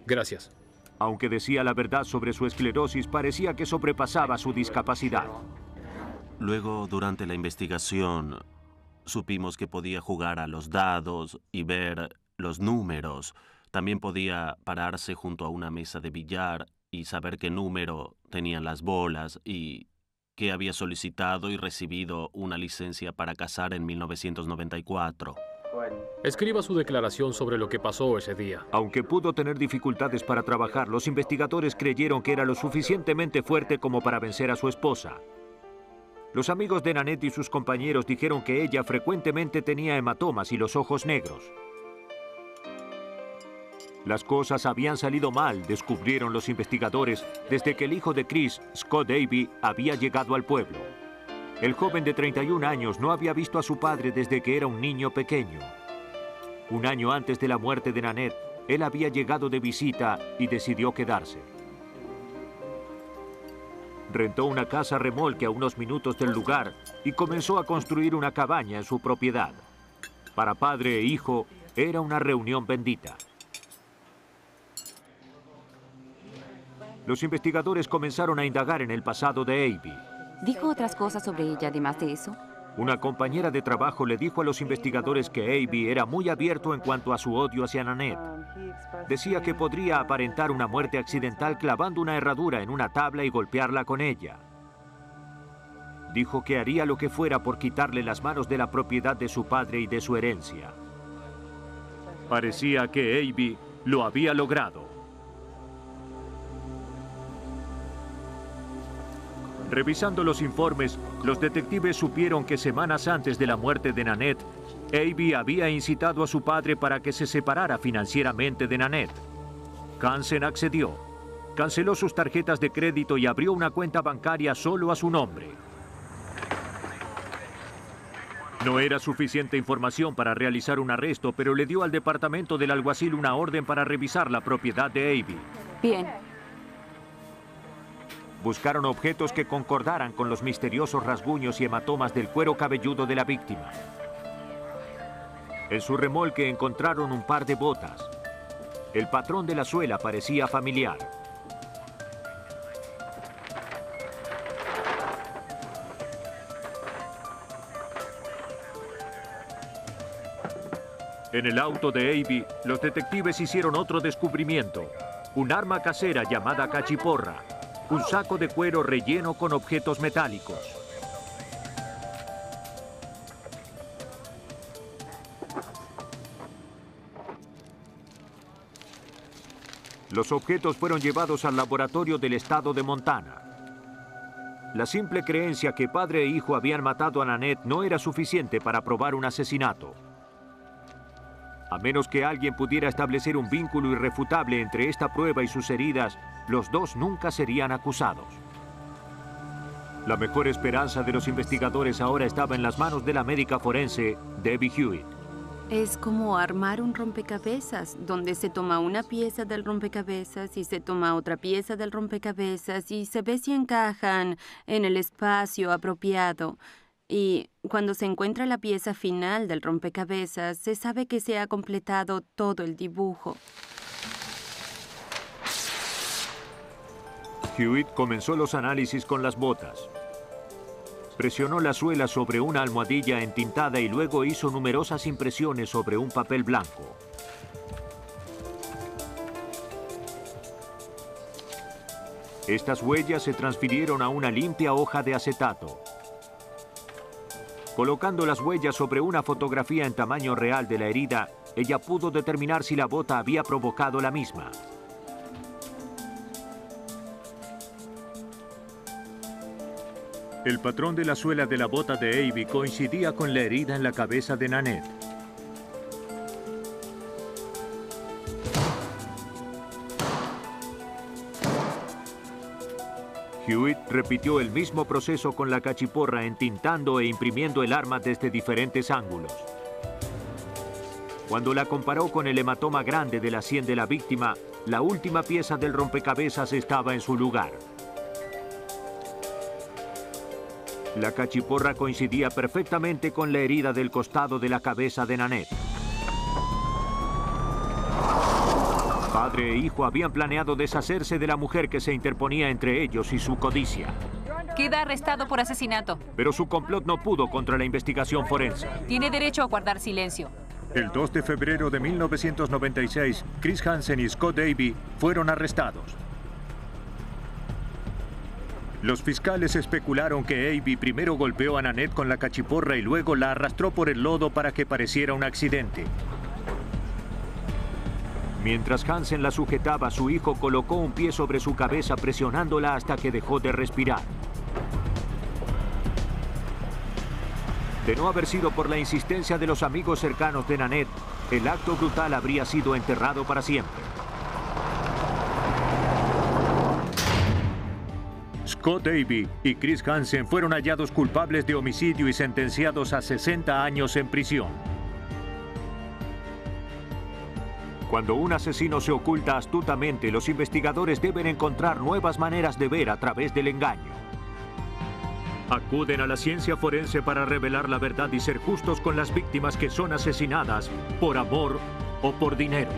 S10: Gracias.
S1: Aunque decía la verdad sobre su esclerosis, parecía que sobrepasaba su discapacidad.
S8: Luego, durante la investigación, supimos que podía jugar a los dados y ver los números. También podía pararse junto a una mesa de billar y saber qué número tenían las bolas y que había solicitado y recibido una licencia para cazar en 1994.
S10: Escriba su declaración sobre lo que pasó ese día.
S1: Aunque pudo tener dificultades para trabajar, los investigadores creyeron que era lo suficientemente fuerte como para vencer a su esposa. Los amigos de Nanette y sus compañeros dijeron que ella frecuentemente tenía hematomas y los ojos negros. Las cosas habían salido mal, descubrieron los investigadores, desde que el hijo de Chris, Scott Davey, había llegado al pueblo. El joven de 31 años no había visto a su padre desde que era un niño pequeño. Un año antes de la muerte de Nanette, él había llegado de visita y decidió quedarse. Rentó una casa remolque a unos minutos del lugar y comenzó a construir una cabaña en su propiedad. Para padre e hijo, era una reunión bendita. Los investigadores comenzaron a indagar en el pasado de Abby.
S4: ¿Dijo otras cosas sobre ella además de eso?
S1: Una compañera de trabajo le dijo a los investigadores que Abby era muy abierto en cuanto a su odio hacia Nanette. Decía que podría aparentar una muerte accidental clavando una herradura en una tabla y golpearla con ella. Dijo que haría lo que fuera por quitarle las manos de la propiedad de su padre y de su herencia. Parecía que Abby lo había logrado. Revisando los informes, los detectives supieron que semanas antes de la muerte de Nanette, Abby había incitado a su padre para que se separara financieramente de Nanette. Hansen accedió. Canceló sus tarjetas de crédito y abrió una cuenta bancaria solo a su nombre. No era suficiente información para realizar un arresto, pero le dio al departamento del alguacil una orden para revisar la propiedad de Abby.
S4: Bien.
S1: Buscaron objetos que concordaran con los misteriosos rasguños y hematomas del cuero cabelludo de la víctima. En su remolque encontraron un par de botas. El patrón de la suela parecía familiar. En el auto de Abby, los detectives hicieron otro descubrimiento. Un arma casera llamada cachiporra. Un saco de cuero relleno con objetos metálicos. Los objetos fueron llevados al laboratorio del estado de Montana. La simple creencia que padre e hijo habían matado a Nanette no era suficiente para probar un asesinato. A menos que alguien pudiera establecer un vínculo irrefutable entre esta prueba y sus heridas, los dos nunca serían acusados. La mejor esperanza de los investigadores ahora estaba en las manos de la médica forense, Debbie Hewitt.
S11: Es como armar un rompecabezas, donde se toma una pieza del rompecabezas y se toma otra pieza del rompecabezas y se ve si encajan en el espacio apropiado. Y cuando se encuentra la pieza final del rompecabezas, se sabe que se ha completado todo el dibujo.
S1: Hewitt comenzó los análisis con las botas. Presionó la suela sobre una almohadilla entintada y luego hizo numerosas impresiones sobre un papel blanco. Estas huellas se transfirieron a una limpia hoja de acetato. Colocando las huellas sobre una fotografía en tamaño real de la herida, ella pudo determinar si la bota había provocado la misma. El patrón de la suela de la bota de Abby coincidía con la herida en la cabeza de Nanette. Hewitt repitió el mismo proceso con la cachiporra, entintando e imprimiendo el arma desde diferentes ángulos. Cuando la comparó con el hematoma grande de la sien de la víctima, la última pieza del rompecabezas estaba en su lugar. La cachiporra coincidía perfectamente con la herida del costado de la cabeza de Nanette. Padre e hijo habían planeado deshacerse de la mujer que se interponía entre ellos y su codicia.
S3: Queda arrestado por asesinato.
S1: Pero su complot no pudo contra la investigación forense.
S3: Tiene derecho a guardar silencio.
S1: El 2 de febrero de 1996, Chris Hansen y Scott Abby fueron arrestados. Los fiscales especularon que Abby primero golpeó a Nanette con la cachiporra y luego la arrastró por el lodo para que pareciera un accidente. Mientras Hansen la sujetaba, su hijo colocó un pie sobre su cabeza presionándola hasta que dejó de respirar. De no haber sido por la insistencia de los amigos cercanos de Nanette, el acto brutal habría sido enterrado para siempre. Scott Abby y Chris Hansen fueron hallados culpables de homicidio y sentenciados a 60 años en prisión. Cuando un asesino se oculta astutamente, los investigadores deben encontrar nuevas maneras de ver a través del engaño. Acuden a la ciencia forense para revelar la verdad y ser justos con las víctimas que son asesinadas por amor o por dinero.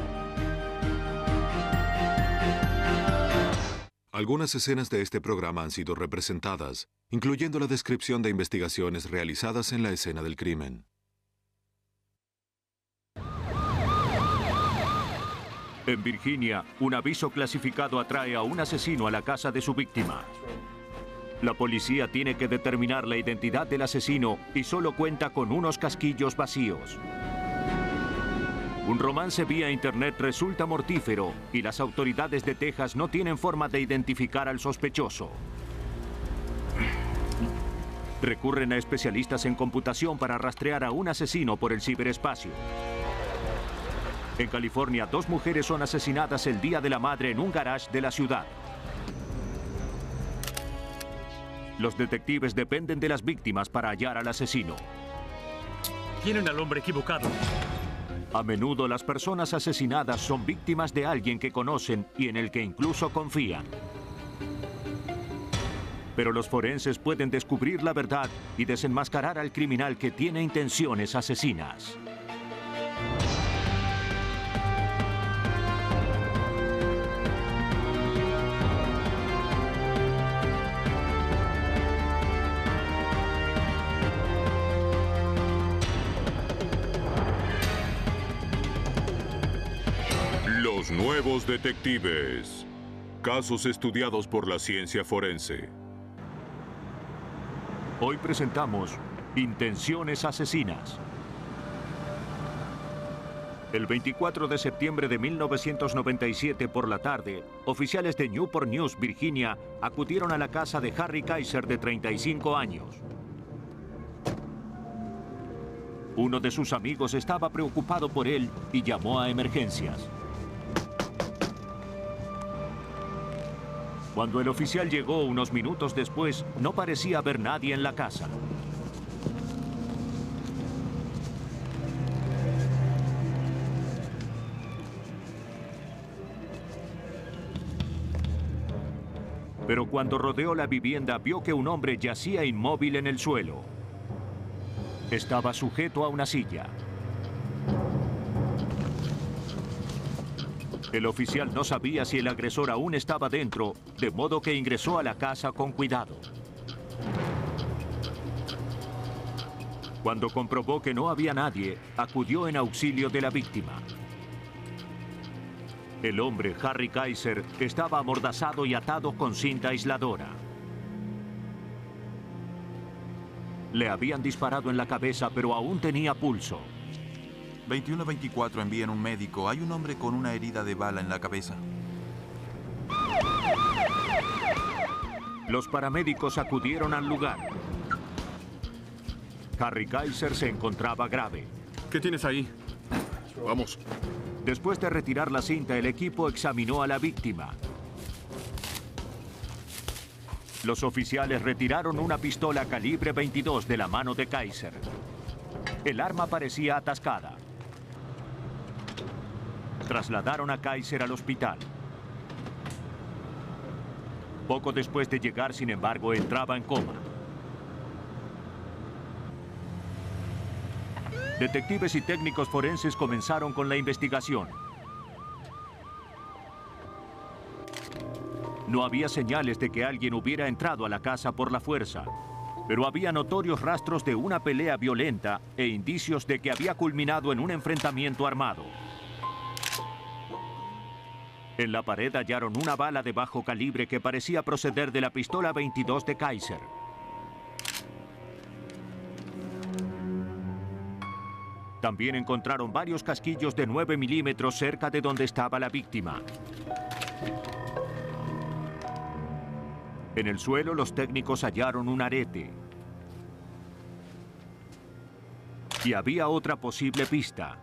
S2: Algunas escenas de este programa han sido representadas, incluyendo la descripción de investigaciones realizadas en la escena del crimen.
S1: En Virginia, un aviso clasificado atrae a un asesino a la casa de su víctima. La policía tiene que determinar la identidad del asesino y solo cuenta con unos casquillos vacíos. Un romance vía internet resulta mortífero y las autoridades de Texas no tienen forma de identificar al sospechoso. Recurren a especialistas en computación para rastrear a un asesino por el ciberespacio. En California, 2 mujeres son asesinadas el Día de la Madre en un garage de la ciudad. Los detectives dependen de las víctimas para hallar al asesino.
S12: Tienen al hombre equivocado.
S1: A menudo las personas asesinadas son víctimas de alguien que conocen y en el que incluso confían. Pero los forenses pueden descubrir la verdad y desenmascarar al criminal que tiene intenciones asesinas.
S2: Los nuevos detectives. Casos estudiados por la ciencia forense.
S1: Hoy presentamos Intenciones asesinas. El 24 de septiembre de 1997 por la tarde, oficiales de Newport News, Virginia, acudieron a la casa de Harry Kaiser, de 35 años. Uno de sus amigos estaba preocupado por él y llamó a emergencias. Cuando el oficial llegó unos minutos después, no parecía haber nadie en la casa. Pero cuando rodeó la vivienda, vio que un hombre yacía inmóvil en el suelo. Estaba sujeto a una silla. El oficial no sabía si el agresor aún estaba dentro, de modo que ingresó a la casa con cuidado. Cuando comprobó que no había nadie, acudió en auxilio de la víctima. El hombre, Harry Kaiser, estaba amordazado y atado con cinta aisladora. Le habían disparado en la cabeza, pero aún tenía pulso.
S6: 21-24, envíen un médico. Hay un hombre con una herida de bala en la cabeza.
S1: Los paramédicos acudieron al lugar. Harry Kaiser se encontraba grave.
S13: ¿Qué tienes ahí? Vamos.
S1: Después de retirar la cinta, el equipo examinó a la víctima. Los oficiales retiraron una pistola calibre 22 de la mano de Kaiser. El arma parecía atascada. Trasladaron a Kaiser al hospital. Poco después de llegar, sin embargo, entraba en coma. Detectives y técnicos forenses comenzaron con la investigación. No había señales de que alguien hubiera entrado a la casa por la fuerza, pero había notorios rastros de una pelea violenta e indicios de que había culminado en un enfrentamiento armado. En la pared hallaron una bala de bajo calibre que parecía proceder de la pistola 22 de Kaiser. También encontraron varios casquillos de 9 milímetros cerca de donde estaba la víctima. En el suelo, los técnicos hallaron un arete. Y había otra posible pista.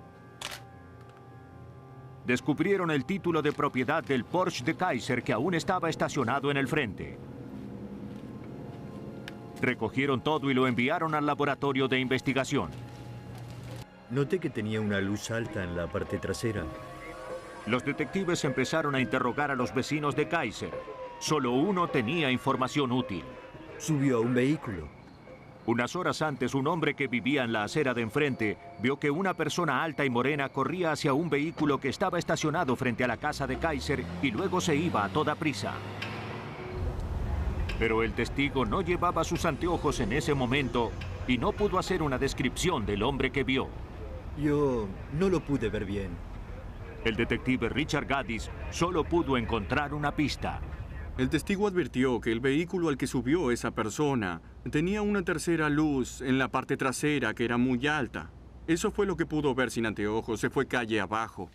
S1: Descubrieron el título de propiedad del Porsche de Kaiser que aún estaba estacionado en el frente. Recogieron todo y lo enviaron al laboratorio de investigación.
S5: Noté que tenía una luz alta en la parte trasera.
S1: Los detectives empezaron a interrogar a los vecinos de Kaiser. Solo uno tenía información útil.
S5: Subió a un vehículo.
S1: Unas horas antes, un hombre que vivía en la acera de enfrente vio que una persona alta y morena corría hacia un vehículo que estaba estacionado frente a la casa de Kaiser y luego se iba a toda prisa. Pero el testigo no llevaba sus anteojos en ese momento y no pudo hacer una descripción del hombre que vio.
S5: Yo no lo pude ver bien.
S1: El detective Richard Gaddis solo pudo encontrar una pista.
S13: El testigo advirtió que el vehículo al que subió esa persona tenía una tercera luz en la parte trasera que era muy alta. Eso fue lo que pudo ver sin anteojos. Se fue calle abajo.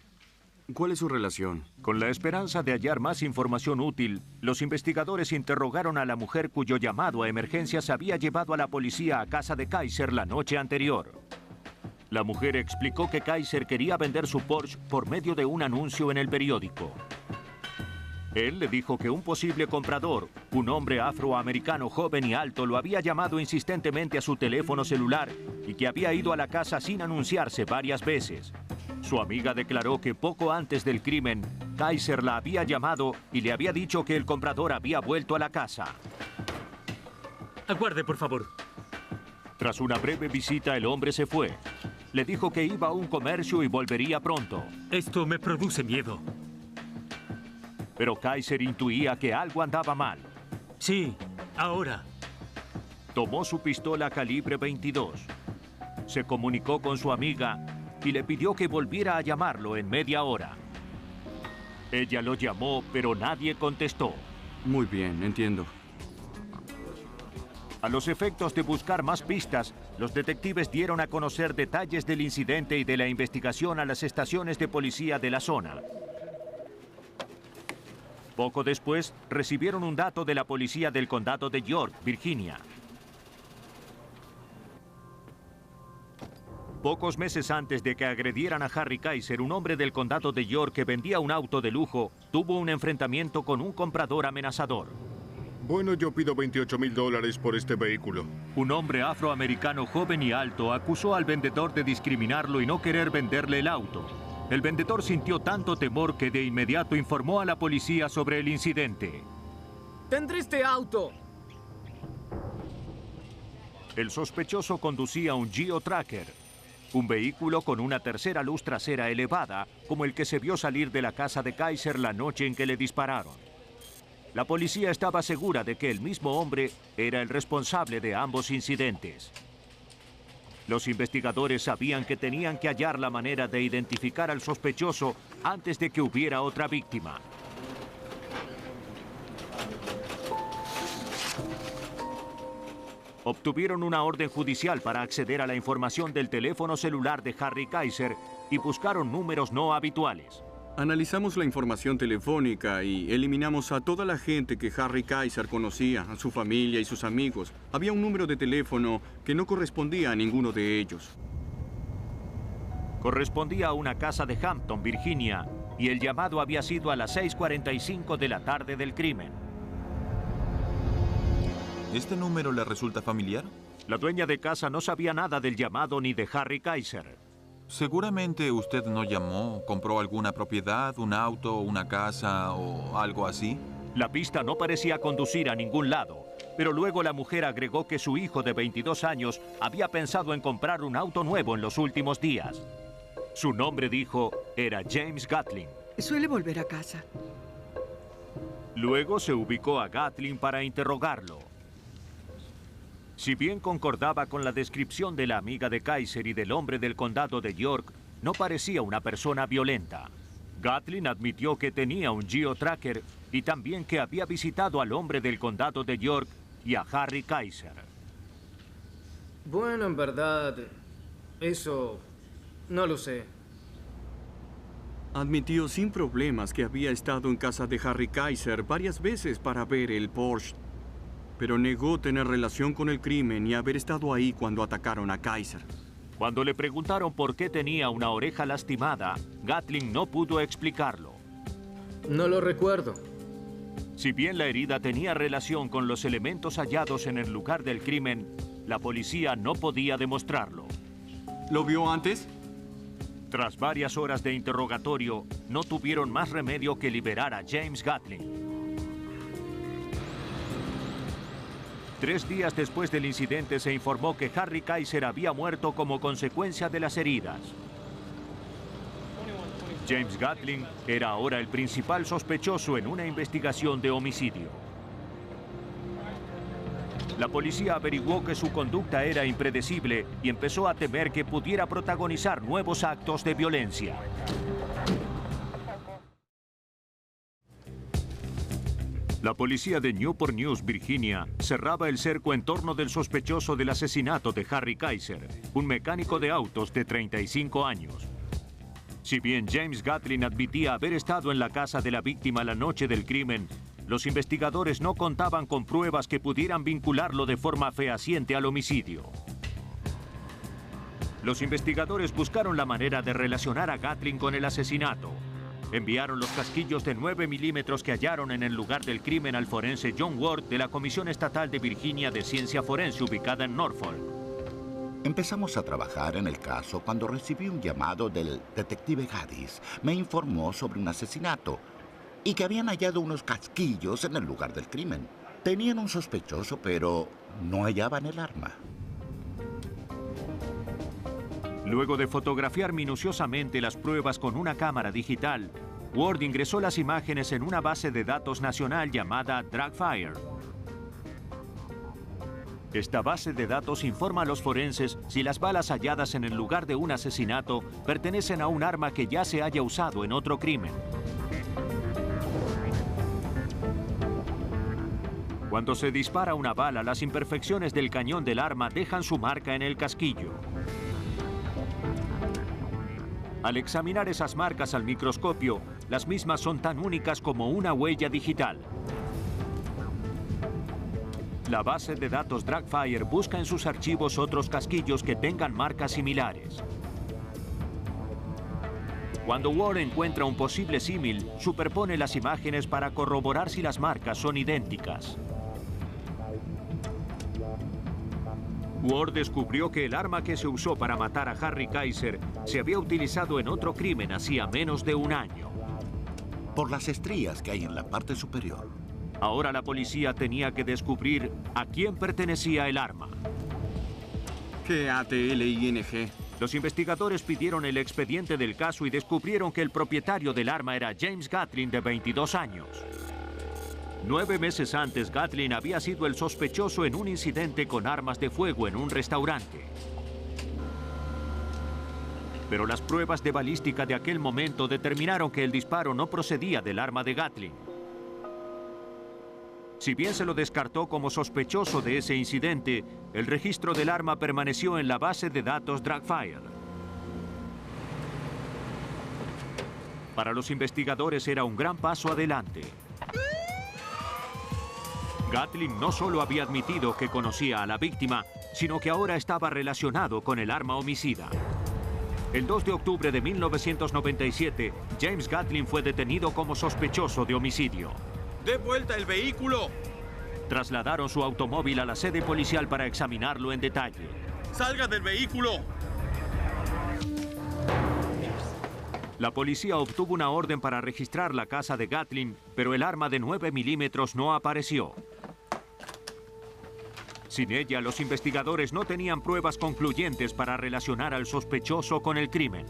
S13: ¿Cuál es su relación?
S1: Con la esperanza de hallar más información útil, los investigadores interrogaron a la mujer cuyo llamado a emergencias había llevado a la policía a casa de Kaiser la noche anterior. La mujer explicó que Kaiser quería vender su Porsche por medio de un anuncio en el periódico. Él le dijo que un posible comprador, un hombre afroamericano joven y alto, lo había llamado insistentemente a su teléfono celular y que había ido a la casa sin anunciarse varias veces. Su amiga declaró que poco antes del crimen, Kaiser la había llamado y le había dicho que el comprador había vuelto a la casa.
S12: Aguarde, por favor.
S1: Tras una breve visita, el hombre se fue. Le dijo que iba a un comercio y volvería pronto.
S12: Esto me produce miedo.
S1: Pero Kaiser intuía que algo andaba mal.
S12: Sí, ahora.
S1: Tomó su pistola calibre 22. Se comunicó con su amiga y le pidió que volviera a llamarlo en media hora. Ella lo llamó, pero nadie contestó.
S13: Muy bien, entiendo.
S1: A los efectos de buscar más pistas, los detectives dieron a conocer detalles del incidente y de la investigación a las estaciones de policía de la zona. Poco después, recibieron un dato de la policía del condado de York, Virginia. Pocos meses antes de que agredieran a Harry Kaiser, un hombre del condado de York que vendía un auto de lujo, tuvo un enfrentamiento con un comprador amenazador.
S14: Bueno, yo pido $28,000 por este vehículo.
S1: Un hombre afroamericano joven y alto acusó al vendedor de discriminarlo y no querer venderle el auto. El vendedor sintió tanto temor que de inmediato informó a la policía sobre el incidente.
S15: ¡Tendré este auto!
S1: El sospechoso conducía un Geo Tracker, un vehículo con una tercera luz trasera elevada, como el que se vio salir de la casa de Kaiser la noche en que le dispararon. La policía estaba segura de que el mismo hombre era el responsable de ambos incidentes. Los investigadores sabían que tenían que hallar la manera de identificar al sospechoso antes de que hubiera otra víctima. Obtuvieron una orden judicial para acceder a la información del teléfono celular de Harry Kaiser y buscaron números no habituales.
S13: Analizamos la información telefónica y eliminamos a toda la gente que Harry Kaiser conocía, a su familia y sus amigos. Había un número de teléfono que no correspondía a ninguno de ellos.
S1: Correspondía a una casa de Hampton, Virginia, y el llamado había sido a las 6:45 de la tarde del crimen.
S6: ¿Este número le resulta familiar?
S1: La dueña de casa no sabía nada del llamado ni de Harry Kaiser.
S6: Seguramente usted no llamó, compró alguna propiedad, un auto, una casa o algo así.
S1: La pista no parecía conducir a ningún lado, pero luego la mujer agregó que su hijo de 22 años había pensado en comprar un auto nuevo en los últimos días. Su nombre, dijo, era James Gatling.
S16: Suele volver a casa.
S1: Luego se ubicó a Gatling para interrogarlo. Si bien concordaba con la descripción de la amiga de Kaiser y del hombre del condado de York, no parecía una persona violenta. Gatling admitió que tenía un geotracker y también que había visitado al hombre del condado de York y a Harry Kaiser.
S15: Bueno, en verdad, eso no lo sé.
S13: Admitió sin problemas que había estado en casa de Harry Kaiser varias veces para ver el Porsche, pero negó tener relación con el crimen y haber estado ahí cuando atacaron a Kaiser.
S1: Cuando le preguntaron por qué tenía una oreja lastimada, Gatling no pudo explicarlo.
S15: No lo recuerdo.
S1: Si bien la herida tenía relación con los elementos hallados en el lugar del crimen, la policía no podía demostrarlo.
S13: ¿Lo vio antes?
S1: Tras varias horas de interrogatorio, no tuvieron más remedio que liberar a James Gatling. 3 días después del incidente se informó que Harry Kaiser había muerto como consecuencia de las heridas. James Gatling era ahora el principal sospechoso en una investigación de homicidio. La policía averiguó que su conducta era impredecible y empezó a temer que pudiera protagonizar nuevos actos de violencia. La policía de Newport News, Virginia, cerraba el cerco en torno del sospechoso del asesinato de Harry Kaiser, un mecánico de autos de 35 años. Si bien James Gatling admitía haber estado en la casa de la víctima la noche del crimen, los investigadores no contaban con pruebas que pudieran vincularlo de forma fehaciente al homicidio. Los investigadores buscaron la manera de relacionar a Gatling con el asesinato. Enviaron los casquillos de 9 milímetros que hallaron en el lugar del crimen al forense John Ward de la Comisión Estatal de Virginia de Ciencia Forense ubicada en Norfolk.
S9: Empezamos a trabajar en el caso cuando recibí un llamado del detective Gaddis. Me informó sobre un asesinato y que habían hallado unos casquillos en el lugar del crimen. Tenían un sospechoso, pero no hallaban el arma.
S1: Luego de fotografiar minuciosamente las pruebas con una cámara digital, Ward ingresó las imágenes en una base de datos nacional llamada DragFire. Esta base de datos informa a los forenses si las balas halladas en el lugar de un asesinato pertenecen a un arma que ya se haya usado en otro crimen. Cuando se dispara una bala, las imperfecciones del cañón del arma dejan su marca en el casquillo. Al examinar esas marcas al microscopio, las mismas son tan únicas como una huella digital. La base de datos DragFire busca en sus archivos otros casquillos que tengan marcas similares. Cuando Ward encuentra un posible símil, superpone las imágenes para corroborar si las marcas son idénticas. Ward descubrió que el arma que se usó para matar a Harry Kaiser se había utilizado en otro crimen hacía menos de un año.
S9: Por las estrías que hay en la parte superior.
S1: Ahora la policía tenía que descubrir a quién pertenecía el arma.
S13: G-A-T-L-I-N-G.
S1: Los investigadores pidieron el expediente del caso y descubrieron que el propietario del arma era James Gatling, de 22 años. 9 meses antes, Gatling había sido el sospechoso en un incidente con armas de fuego en un restaurante. Pero las pruebas de balística de aquel momento determinaron que el disparo no procedía del arma de Gatling. Si bien se lo descartó como sospechoso de ese incidente, el registro del arma permaneció en la base de datos DragFire. Para los investigadores era un gran paso adelante. Gatlin no solo había admitido que conocía a la víctima, sino que ahora estaba relacionado con el arma homicida. El 2 de octubre de 1997, James Gatlin fue detenido como sospechoso de homicidio.
S6: ¡Dé vuelta el vehículo!
S1: Trasladaron su automóvil a la sede policial para examinarlo en detalle.
S6: ¡Salga del vehículo!
S1: La policía obtuvo una orden para registrar la casa de Gatlin, pero el arma de 9 milímetros no apareció. Sin ella, los investigadores no tenían pruebas concluyentes para relacionar al sospechoso con el crimen.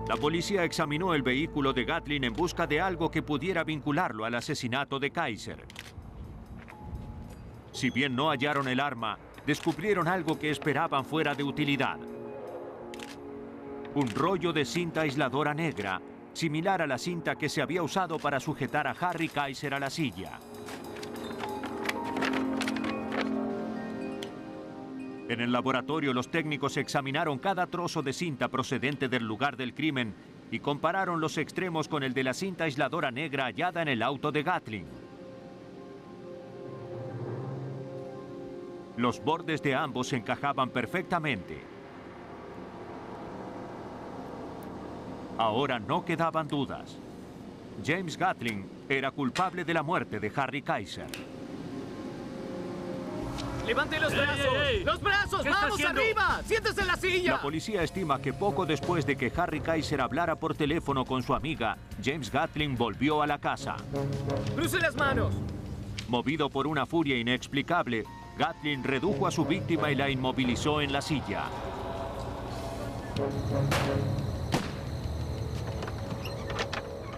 S1: La policía examinó el vehículo de Gatlin en busca de algo que pudiera vincularlo al asesinato de Kaiser. Si bien no hallaron el arma, descubrieron algo que esperaban fuera de utilidad. Un rollo de cinta aisladora negra, similar a la cinta que se había usado para sujetar a Harry Kaiser a la silla. En el laboratorio, los técnicos examinaron cada trozo de cinta procedente del lugar del crimen y compararon los extremos con el de la cinta aisladora negra hallada en el auto de Gatlin. Los bordes de ambos se encajaban perfectamente. Ahora no quedaban dudas. James Gatlin era culpable de la muerte de Harry Kaiser.
S15: ¡Levante los brazos!
S12: ¡Ey!
S15: ¡Los brazos!
S12: ¿Qué está
S15: ¡Vamos
S12: haciendo?
S15: arriba! ¡Siéntese en la silla!
S1: La policía estima que poco después de que Harry Kaiser hablara por teléfono con su amiga, James Gatlin volvió a la casa.
S15: ¡Cruce las manos!
S1: Movido por una furia inexplicable, Gatlin redujo a su víctima y la inmovilizó en la silla.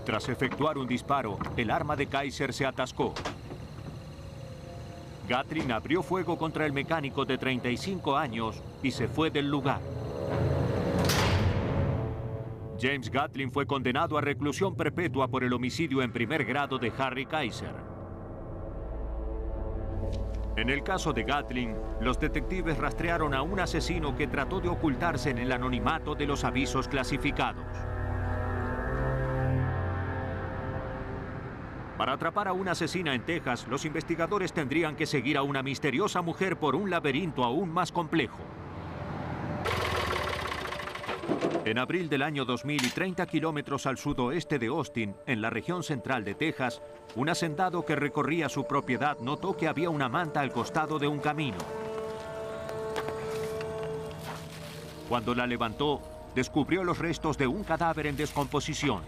S1: Tras efectuar un disparo, el arma de Kaiser se atascó. Gatlin abrió fuego contra el mecánico de 35 años y se fue del lugar. James Gatlin fue condenado a reclusión perpetua por el homicidio en primer grado de Harry Kaiser. En el caso de Gatlin, los detectives rastrearon a un asesino que trató de ocultarse en el anonimato de los avisos clasificados. Para atrapar a una asesina en Texas, los investigadores tendrían que seguir a una misteriosa mujer por un laberinto aún más complejo. En abril del año 2000 y 30 kilómetros al sudoeste de Austin, en la región central de Texas, un hacendado que recorría su propiedad notó que había una manta al costado de un camino. Cuando la levantó, descubrió los restos de un cadáver en descomposición.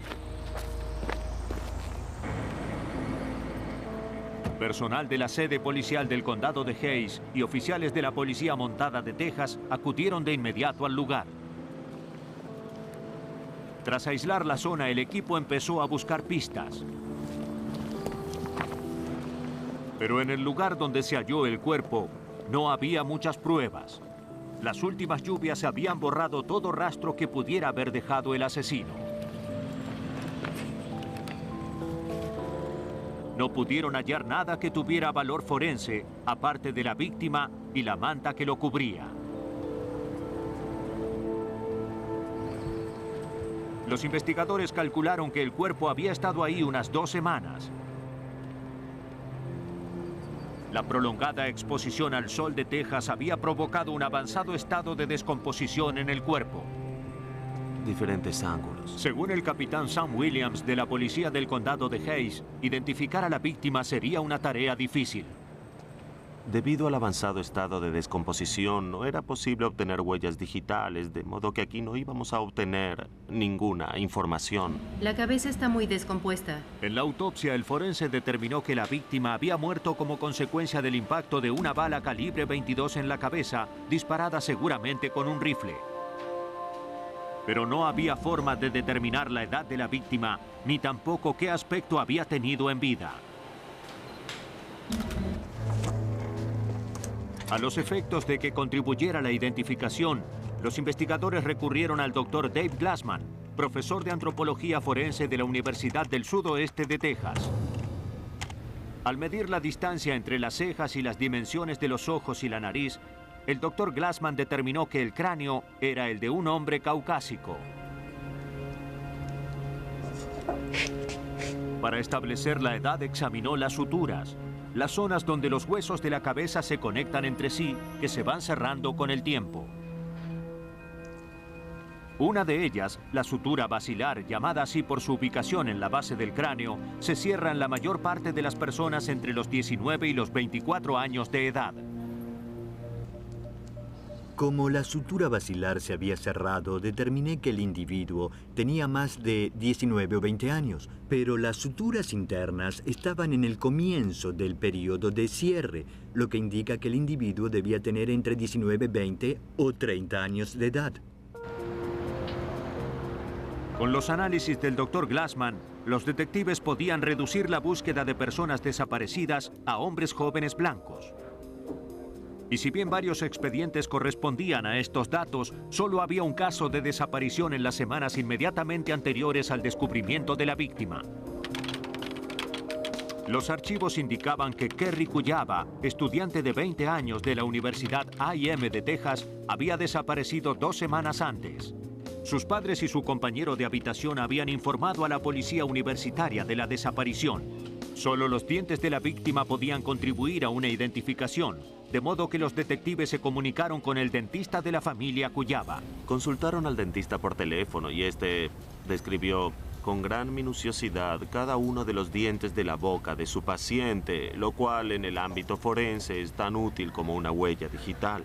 S1: Personal de la sede policial del condado de Hays y oficiales de la Policía Montada de Texas acudieron de inmediato al lugar. Tras aislar la zona, el equipo empezó a buscar pistas. Pero en el lugar donde se halló el cuerpo, no había muchas pruebas. Las últimas lluvias habían borrado todo rastro que pudiera haber dejado el asesino. No pudieron hallar nada que tuviera valor forense, aparte de la víctima y la manta que lo cubría. Los investigadores calcularon que el cuerpo había estado ahí unas 2 semanas. La prolongada exposición al sol de Texas había provocado un avanzado estado de descomposición en el cuerpo.
S8: Diferentes ángulos.
S1: Según el capitán Sam Williams de la policía del condado de Hays, identificar a la víctima sería una tarea difícil.
S8: Debido al avanzado estado de descomposición, no era posible obtener huellas digitales, de modo que aquí no íbamos a obtener ninguna información.
S11: La cabeza está muy descompuesta.
S1: En la autopsia, el forense determinó que la víctima había muerto como consecuencia del impacto de una bala calibre 22 en la cabeza, disparada seguramente con un rifle. Pero no había forma de determinar la edad de la víctima, ni tampoco qué aspecto había tenido en vida. A los efectos de que contribuyera a la identificación, los investigadores recurrieron al Dr. Dave Glassman, profesor de antropología forense de la Universidad del Sudoeste de Texas. Al medir la distancia entre las cejas y las dimensiones de los ojos y la nariz, el Dr. Glassman determinó que el cráneo era el de un hombre caucásico. Para establecer la edad examinó las suturas, las zonas donde los huesos de la cabeza se conectan entre sí, que se van cerrando con el tiempo. Una de ellas, la sutura basilar, llamada así por su ubicación en la base del cráneo, se cierra en la mayor parte de las personas entre los 19 y los 24 años de edad.
S5: Como la sutura basilar se había cerrado, determiné que el individuo tenía más de 19 o 20 años, pero las suturas internas estaban en el comienzo del periodo de cierre, lo que indica que el individuo debía tener entre 19, 20 o 30 años de edad.
S1: Con los análisis del Dr. Glassman, los detectives podían reducir la búsqueda de personas desaparecidas a hombres jóvenes blancos. Y si bien varios expedientes correspondían a estos datos, solo había un caso de desaparición en las semanas inmediatamente anteriores al descubrimiento de la víctima. Los archivos indicaban que Kerry Cuyaba, estudiante de 20 años de la Universidad A&M de Texas, había desaparecido 2 semanas antes. Sus padres y su compañero de habitación habían informado a la policía universitaria de la desaparición. Solo los dientes de la víctima podían contribuir a una identificación, de modo que los detectives se comunicaron con el dentista de la familia Cuyaba.
S8: Consultaron al dentista por teléfono y este describió con gran minuciosidad cada uno de los dientes de la boca de su paciente, lo cual en el ámbito forense es tan útil como una huella digital.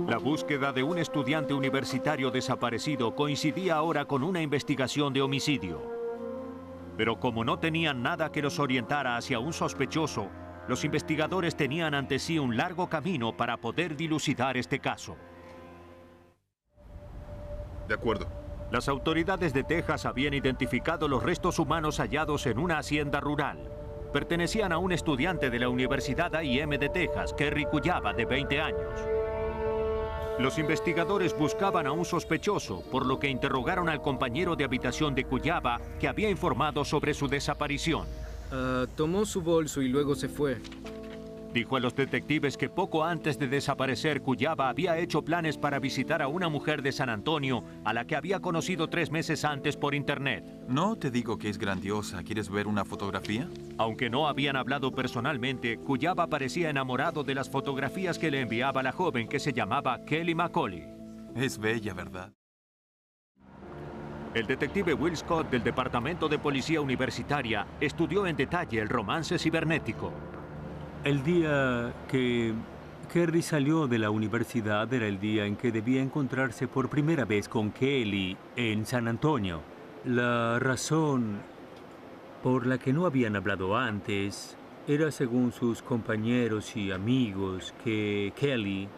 S1: La búsqueda de un estudiante universitario desaparecido coincidía ahora con una investigación de homicidio. Pero como no tenían nada que los orientara hacia un sospechoso, los investigadores tenían ante sí un largo camino para poder dilucidar este caso.
S14: De acuerdo.
S1: Las autoridades de Texas habían identificado los restos humanos hallados en una hacienda rural. Pertenecían a un estudiante de la Universidad A&M de Texas, Kerry Cuyaba, de 20 años. Los investigadores buscaban a un sospechoso, por lo que interrogaron al compañero de habitación de Cuyaba, que había informado sobre su desaparición.
S15: Tomó su bolso y luego se fue.
S1: Dijo a los detectives que poco antes de desaparecer, Cuyaba había hecho planes para visitar a una mujer de San Antonio, a la que había conocido 3 meses antes por internet.
S6: No te digo que es grandiosa. ¿Quieres ver una fotografía?
S1: Aunque no habían hablado personalmente, Cuyaba parecía enamorado de las fotografías que le enviaba la joven que se llamaba Kelly McCauley.
S6: Es bella, ¿verdad?
S1: El detective Will Scott del Departamento de Policía Universitaria estudió en detalle el romance cibernético.
S12: El día que Kerry salió de la universidad era el día en que debía encontrarse por primera vez con Kelly en San Antonio. La razón por la que no habían hablado antes era, según sus compañeros y amigos, que Kelly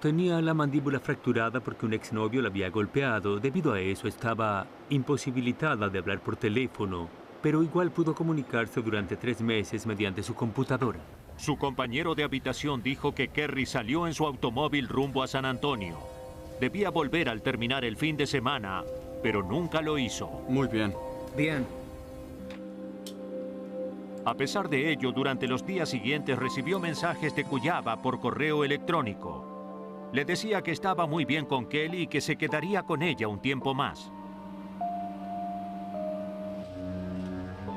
S12: tenía la mandíbula fracturada porque un exnovio la había golpeado. Debido a eso estaba imposibilitada de hablar por teléfono, pero igual pudo comunicarse durante 3 meses mediante su computadora.
S1: Su compañero de habitación dijo que Kerry salió en su automóvil rumbo a San Antonio. Debía volver al terminar el fin de semana, pero nunca lo hizo.
S13: Muy bien.
S15: Bien.
S1: A pesar de ello, durante los días siguientes recibió mensajes de Cuyaba por correo electrónico. Le decía que estaba muy bien con Kelly y que se quedaría con ella un tiempo más.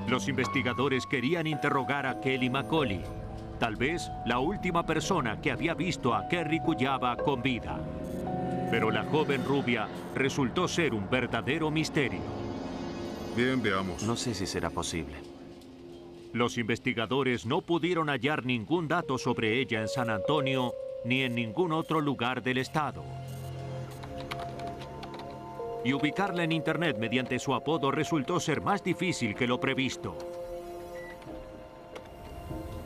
S1: Los investigadores querían interrogar a Kelly McCauley, tal vez la última persona que había visto a Kerry Cuyaba con vida. Pero la joven rubia resultó ser un verdadero misterio.
S14: Bien, veamos.
S8: No sé si será posible.
S1: Los investigadores no pudieron hallar ningún dato sobre ella en San Antonio ni en ningún otro lugar del estado. Y ubicarla en Internet mediante su apodo resultó ser más difícil que lo previsto.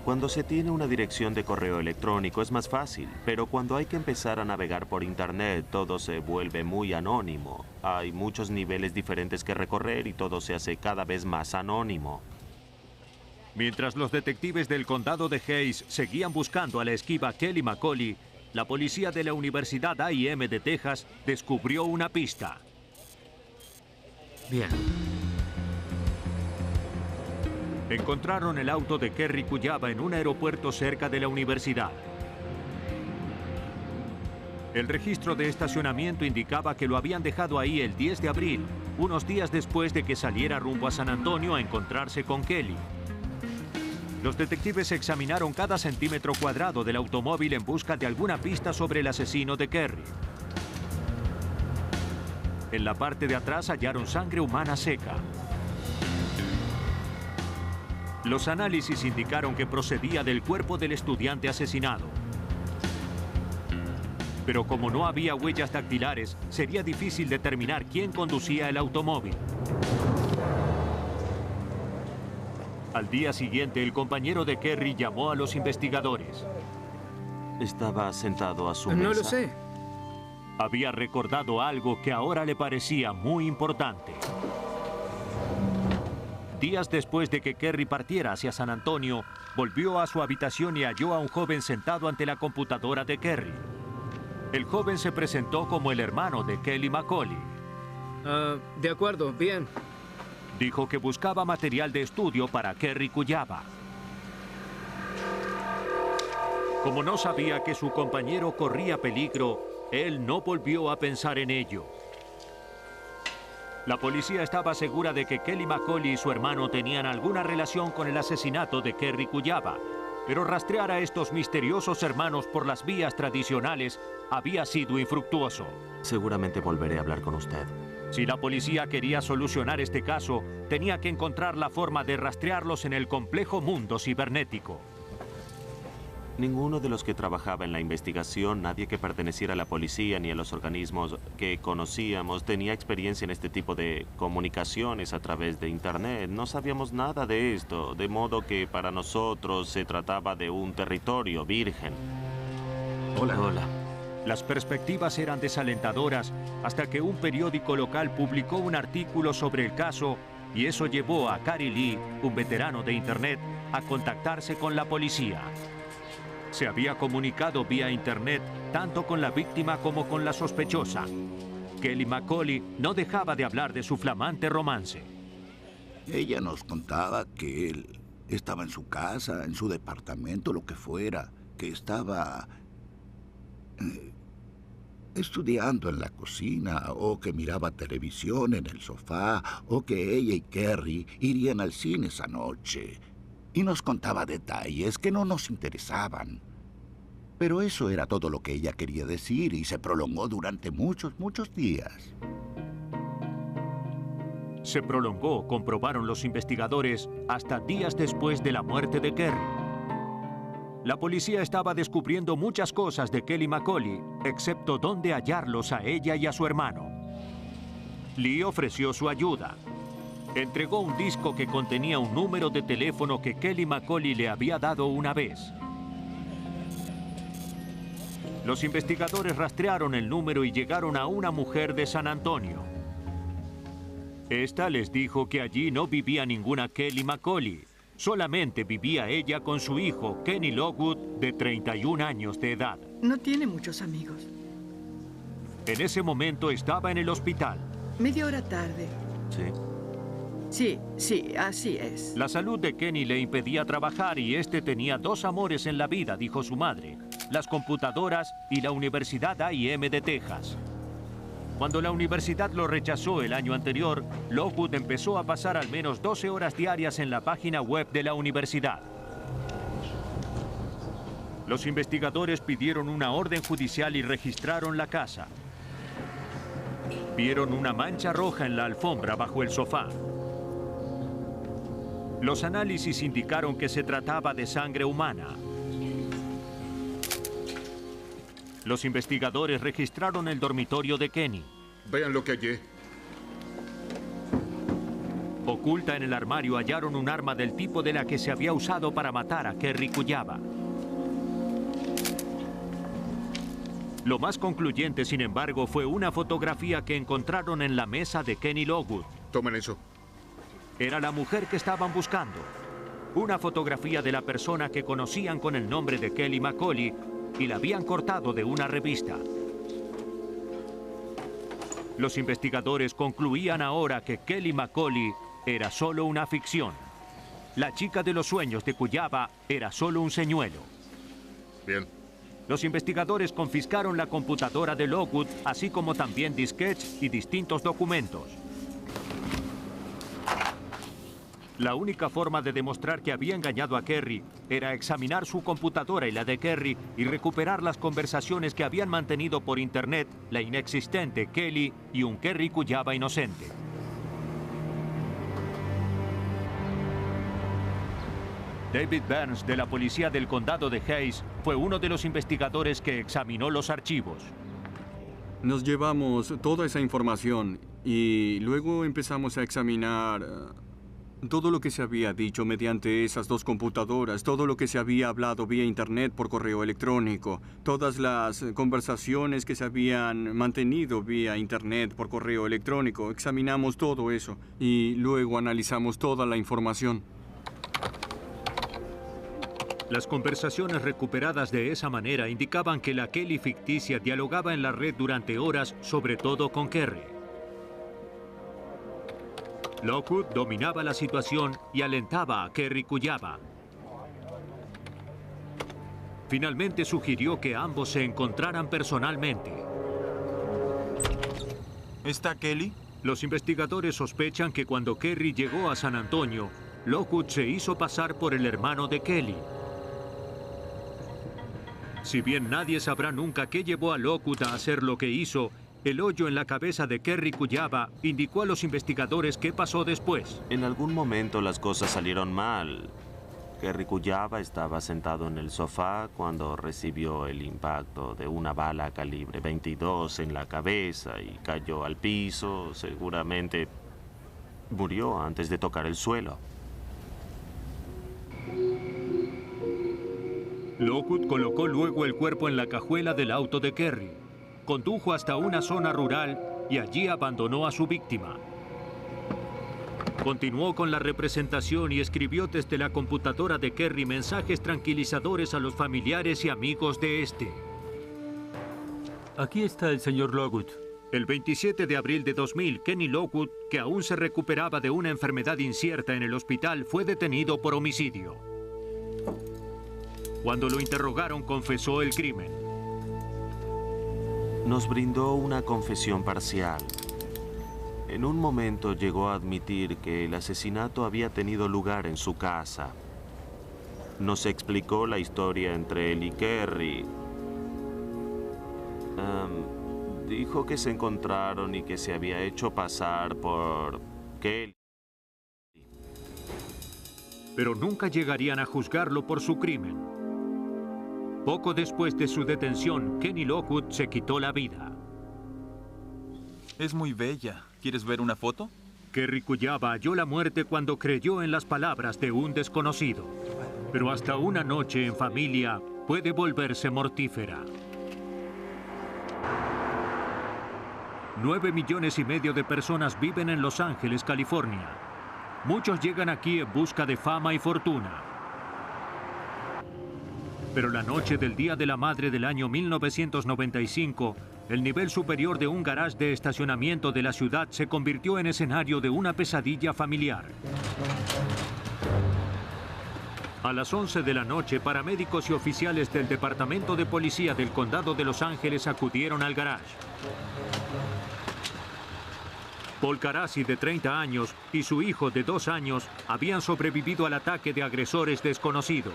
S8: Cuando se tiene una dirección de correo electrónico es más fácil, pero cuando hay que empezar a navegar por Internet todo se vuelve muy anónimo. Hay muchos niveles diferentes que recorrer y todo se hace cada vez más anónimo.
S1: Mientras los detectives del condado de Hayes seguían buscando a la esquiva Kelly McCauley, la policía de la Universidad A&M de Texas descubrió una pista.
S12: Bien.
S1: Encontraron el auto de Kerry Cuyaba en un aeropuerto cerca de la universidad. El registro de estacionamiento indicaba que lo habían dejado ahí el 10 de abril, unos días después de que saliera rumbo a San Antonio a encontrarse con Kelly. Los detectives examinaron cada centímetro cuadrado del automóvil en busca de alguna pista sobre el asesino de Kerry. En la parte de atrás hallaron sangre humana seca. Los análisis indicaron que procedía del cuerpo del estudiante asesinado. Pero como no había huellas dactilares, sería difícil determinar quién conducía el automóvil. Al día siguiente, el compañero de Kerry llamó a los investigadores.
S8: Estaba sentado a su mesa.
S15: No lo sé.
S1: Había recordado algo que ahora le parecía muy importante. Días después de que Kerry partiera hacia San Antonio, volvió a su habitación y halló a un joven sentado ante la computadora de Kerry. El joven se presentó como el hermano de Kelly McCauley.
S15: De acuerdo, bien.
S1: Dijo que buscaba material de estudio para Kerry Kujawa. Como no sabía que su compañero corría peligro, él no volvió a pensar en ello. La policía estaba segura de que Kelly McCauley y su hermano tenían alguna relación con el asesinato de Kerry Kujawa, pero rastrear a estos misteriosos hermanos por las vías tradicionales había sido infructuoso.
S8: Seguramente volveré a hablar con usted.
S1: Si la policía quería solucionar este caso, tenía que encontrar la forma de rastrearlos en el complejo mundo cibernético.
S8: Ninguno de los que trabajaba en la investigación, nadie que perteneciera a la policía ni a los organismos que conocíamos, tenía experiencia en este tipo de comunicaciones a través de Internet. No sabíamos nada de esto, de modo que para nosotros se trataba de un territorio virgen.
S1: Hola. Hola. Las perspectivas eran desalentadoras hasta que un periódico local publicó un artículo sobre el caso y eso llevó a Cary Lee, un veterano de Internet, a contactarse con la policía. Se había comunicado vía Internet tanto con la víctima como con la sospechosa. Kelly McCauley no dejaba de hablar de su flamante romance.
S9: Ella nos contaba que él estaba en su casa, en su departamento, lo que fuera, que estaba estudiando en la cocina, o que miraba televisión en el sofá, o que ella y Kerry irían al cine esa noche. Y nos contaba detalles que no nos interesaban. Pero eso era todo lo que ella quería decir y se prolongó durante muchos días.
S1: Se prolongó, comprobaron los investigadores, hasta días después de la muerte de Kerry. La policía estaba descubriendo muchas cosas de Kelly McCauley, excepto dónde hallarlos a ella y a su hermano. Lee ofreció su ayuda. Entregó un disco que contenía un número de teléfono que Kelly McCauley le había dado una vez. Los investigadores rastrearon el número y llegaron a una mujer de San Antonio. Esta les dijo que allí no vivía ninguna Kelly McCauley. Solamente vivía ella con su hijo, Kenny Lockwood, de 31 años de edad.
S16: No tiene muchos amigos.
S1: En ese momento estaba en el hospital.
S16: Media hora tarde.
S8: Sí.
S16: Sí, así es.
S1: La salud de Kenny le impedía trabajar y este tenía dos amores en la vida, dijo su madre: las computadoras y la Universidad A&M de Texas. Cuando la universidad lo rechazó el año anterior, Lockwood empezó a pasar al menos 12 horas diarias en la página web de la universidad. Los investigadores pidieron una orden judicial y registraron la casa. Vieron una mancha roja en la alfombra bajo el sofá. Los análisis indicaron que se trataba de sangre humana. Los investigadores registraron el dormitorio de Kenny.
S14: Vean lo que hallé.
S1: Oculta en el armario hallaron un arma del tipo de la que se había usado para matar a Kerry Kujawa. Lo más concluyente, sin embargo, fue una fotografía que encontraron en la mesa de Kenny Lockwood.
S14: Tomen eso.
S1: Era la mujer que estaban buscando. Una fotografía de la persona que conocían con el nombre de Kelly McCauley y la habían cortado de una revista. Los investigadores concluían ahora que Kelly McCauley era solo una ficción. La chica de los sueños de Kujawa era solo un señuelo.
S14: Bien.
S1: Los investigadores confiscaron la computadora de Lockwood, así como también disquetes y distintos documentos. La única forma de demostrar que había engañado a Kerry era examinar su computadora y la de Kerry y recuperar las conversaciones que habían mantenido por internet la inexistente Kelly y un Kerry Kuyaba inocente. David Burns, de la policía del condado de Hayes, fue uno de los investigadores que examinó los archivos.
S13: Nos llevamos toda esa información y luego empezamos a examinar todo lo que se había dicho mediante esas dos computadoras, todo lo que se había hablado vía internet por correo electrónico, todas las conversaciones que se habían mantenido vía internet por correo electrónico. Examinamos todo eso y luego analizamos toda la información.
S1: Las conversaciones recuperadas de esa manera indicaban que la Kelly ficticia dialogaba en la red durante horas, sobre todo con Kerry. Lockwood dominaba la situación y alentaba a Kerry Kuyaba. Finalmente sugirió que ambos se encontraran personalmente.
S6: ¿Está Kelly?
S1: Los investigadores sospechan que cuando Kerry llegó a San Antonio, Lockwood se hizo pasar por el hermano de Kelly. Si bien nadie sabrá nunca qué llevó a Lockwood a hacer lo que hizo, el hoyo en la cabeza de Kerry Kuyaba indicó a los investigadores qué pasó después.
S8: En algún momento las cosas salieron mal. Kerry Kuyaba estaba sentado en el sofá cuando recibió el impacto de una bala calibre 22 en la cabeza y cayó al piso. Seguramente murió antes de tocar el suelo.
S1: Lockwood colocó luego el cuerpo en la cajuela del auto de Kerry, condujo hasta una zona rural y allí abandonó a su víctima. Continuó con la representación y escribió desde la computadora de Kerry mensajes tranquilizadores a los familiares y amigos de este.
S12: Aquí está el señor Lockwood.
S1: El 27 de abril de 2000, Kenny Lockwood, que aún se recuperaba de una enfermedad incierta en el hospital, fue detenido por homicidio. Cuando lo interrogaron, confesó el crimen.
S8: Nos brindó una confesión parcial. En un momento llegó a admitir que el asesinato había tenido lugar en su casa. Nos explicó la historia entre él y Kerry. Dijo que se encontraron y que se había hecho pasar por Kelly.
S1: Pero nunca llegarían a juzgarlo por su crimen. Poco después de su detención, Kenny Lockwood se quitó la vida.
S6: Es muy bella. ¿Quieres ver una foto?
S1: Kerry Kuyaba halló la muerte cuando creyó en las palabras de un desconocido. Pero hasta una noche en familia puede volverse mortífera. 9,5 millones de personas viven en Los Ángeles, California. Muchos llegan aquí en busca de fama y fortuna. Pero la noche del Día de la Madre del año 1995, el nivel superior de un garage de estacionamiento de la ciudad se convirtió en escenario de una pesadilla familiar. A las 11 de la noche, paramédicos y oficiales del Departamento de Policía del Condado de Los Ángeles acudieron al garage. Paul Carassi, de 30 años, y su hijo de 2 años habían sobrevivido al ataque de agresores desconocidos.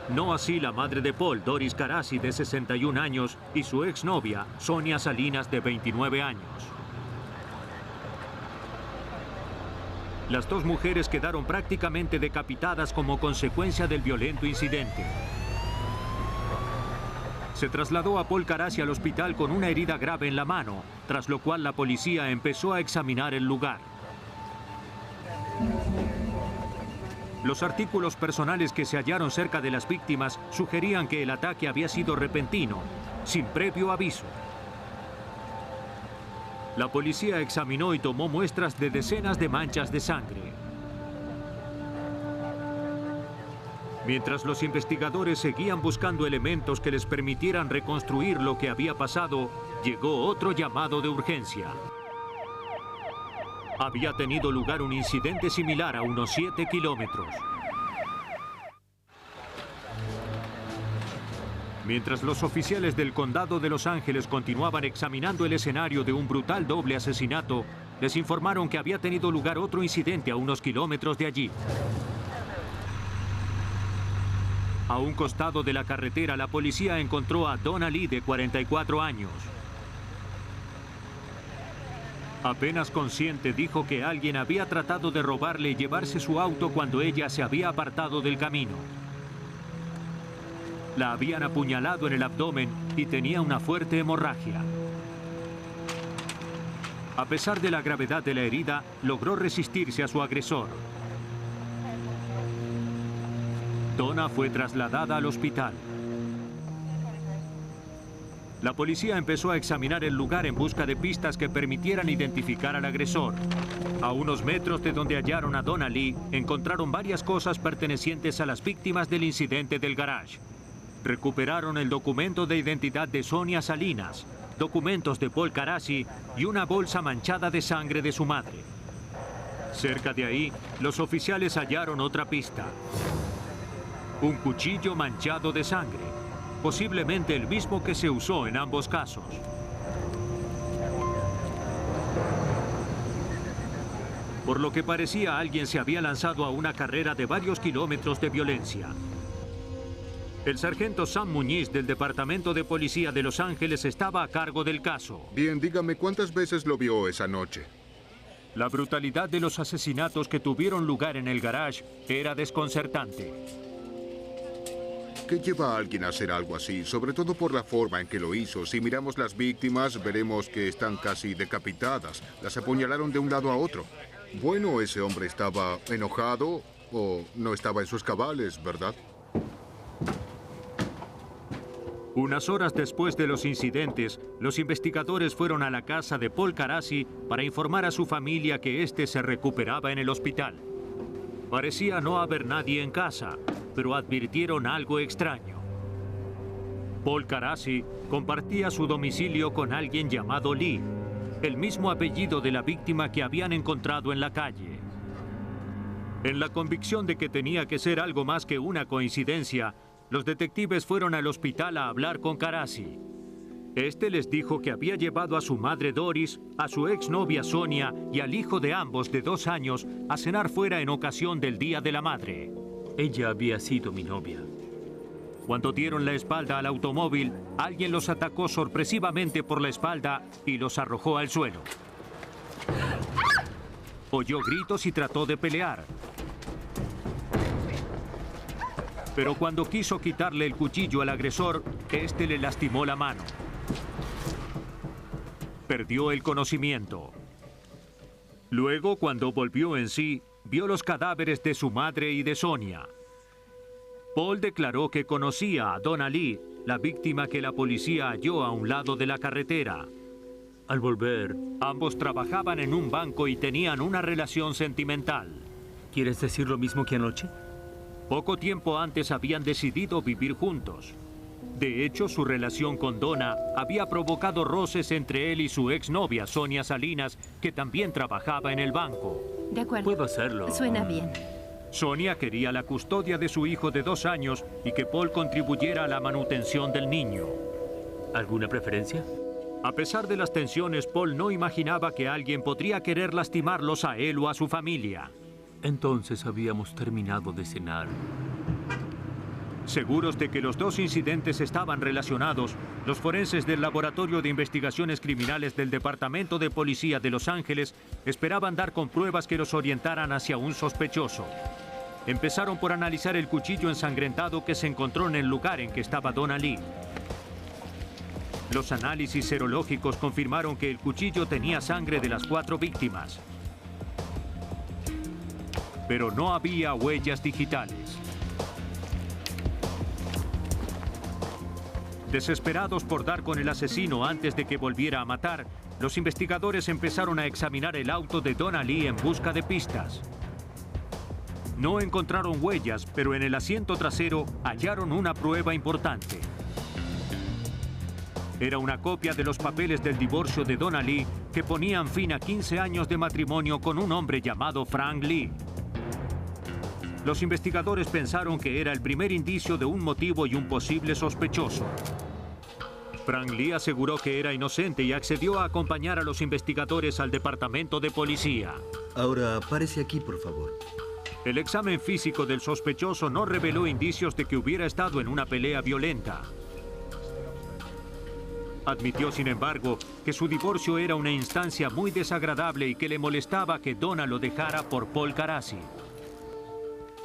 S1: No así la madre de Paul, Doris Carassi, de 61 años, y su exnovia, Sonia Salinas, de 29 años. Las dos mujeres quedaron prácticamente decapitadas como consecuencia del violento incidente. Se trasladó a Paul Carassi al hospital con una herida grave en la mano, tras lo cual la policía empezó a examinar el lugar. Los artículos personales que se hallaron cerca de las víctimas sugerían que el ataque había sido repentino, sin previo aviso. La policía examinó y tomó muestras de decenas de manchas de sangre. Mientras los investigadores seguían buscando elementos que les permitieran reconstruir lo que había pasado, llegó otro llamado de urgencia. Había tenido lugar un incidente similar a unos 7 kilómetros. Mientras los oficiales del condado de Los Ángeles continuaban examinando el escenario de un brutal doble asesinato, les informaron que había tenido lugar otro incidente a unos kilómetros de allí. A un costado de la carretera, la policía encontró a Donna Lee, de 44 años. Apenas consciente, dijo que alguien había tratado de robarle y llevarse su auto cuando ella se había apartado del camino. La habían apuñalado en el abdomen y tenía una fuerte hemorragia. A pesar de la gravedad de la herida, logró resistirse a su agresor. Donna fue trasladada al hospital. La policía empezó a examinar el lugar en busca de pistas que permitieran identificar al agresor. A unos metros de donde hallaron a Donna Lee, encontraron varias cosas pertenecientes a las víctimas del incidente del garage. Recuperaron el documento de identidad de Sonia Salinas, documentos de Paul Carassi y una bolsa manchada de sangre de su madre. Cerca de ahí, los oficiales hallaron otra pista. Un cuchillo manchado de sangre, posiblemente el mismo que se usó en ambos casos. Por lo que parecía, alguien se había lanzado a una carrera de varios kilómetros de violencia. El sargento Sam Muñiz del Departamento de Policía de Los Ángeles estaba a cargo del caso.
S14: Bien, dígame, ¿cuántas veces lo vio esa noche?
S1: La brutalidad de los asesinatos que tuvieron lugar en el garage era desconcertante.
S14: ¿Qué lleva a alguien a hacer algo así? Sobre todo por la forma en que lo hizo. Si miramos las víctimas, veremos que están casi decapitadas. Las apuñalaron de un lado a otro. Bueno, ese hombre estaba enojado o no estaba en sus cabales, ¿verdad?
S1: Unas horas después de los incidentes, los investigadores fueron a la casa de Paul Carassi para informar a su familia que éste se recuperaba en el hospital. Parecía no haber nadie en casa, pero advirtieron algo extraño. Paul Carassi compartía su domicilio con alguien llamado Lee, el mismo apellido de la víctima que habían encontrado en la calle. En la convicción de que tenía que ser algo más que una coincidencia, los detectives fueron al hospital a hablar con Carassi. Este les dijo que había llevado a su madre Doris, a su exnovia Sonia y al hijo de ambos de 2 años a cenar fuera en ocasión del Día de la Madre.
S12: Ella había sido mi novia.
S1: Cuando dieron la espalda al automóvil, alguien los atacó sorpresivamente por la espalda y los arrojó al suelo. Oyó gritos y trató de pelear. Pero cuando quiso quitarle el cuchillo al agresor, este le lastimó la mano. Perdió el conocimiento. Luego, cuando volvió en sí, vio los cadáveres de su madre y de Sonia. Paul declaró que conocía a Donna Lee, la víctima que la policía halló a un lado de la carretera.
S12: Al volver,
S1: ambos trabajaban en un banco y tenían una relación sentimental.
S12: ¿Quieres decir lo mismo que anoche?
S1: Poco tiempo antes habían decidido vivir juntos. De hecho, su relación con Donna había provocado roces entre él y su exnovia, Sonia Salinas, que también trabajaba en el banco.
S11: De acuerdo.
S12: Puedo hacerlo.
S11: Suena bien.
S1: Sonia quería la custodia de su hijo de 2 años y que Paul contribuyera a la manutención del niño.
S12: ¿Alguna preferencia?
S1: A pesar de las tensiones, Paul no imaginaba que alguien podría querer lastimarlos a él o a su familia.
S12: Entonces habíamos terminado de cenar.
S1: Seguros de que los 2 incidentes estaban relacionados, los forenses del Laboratorio de Investigaciones Criminales del Departamento de Policía de Los Ángeles esperaban dar con pruebas que los orientaran hacia un sospechoso. Empezaron por analizar el cuchillo ensangrentado que se encontró en el lugar en que estaba Donna Lee. Los análisis serológicos confirmaron que el cuchillo tenía sangre de las 4 víctimas. Pero no había huellas digitales. Desesperados por dar con el asesino antes de que volviera a matar, los investigadores empezaron a examinar el auto de Donna Lee en busca de pistas. No encontraron huellas, pero en el asiento trasero hallaron una prueba importante. Era una copia de los papeles del divorcio de Donna Lee que ponían fin a 15 años de matrimonio con un hombre llamado Frank Lee. Los investigadores pensaron que era el primer indicio de un motivo y un posible sospechoso. Frank Lee aseguró que era inocente y accedió a acompañar a los investigadores al departamento de policía.
S5: Ahora, párese aquí, por favor.
S1: El examen físico del sospechoso no reveló indicios de que hubiera estado en una pelea violenta. Admitió, sin embargo, que su divorcio era una instancia muy desagradable y que le molestaba que Donna lo dejara por Paul Carassi.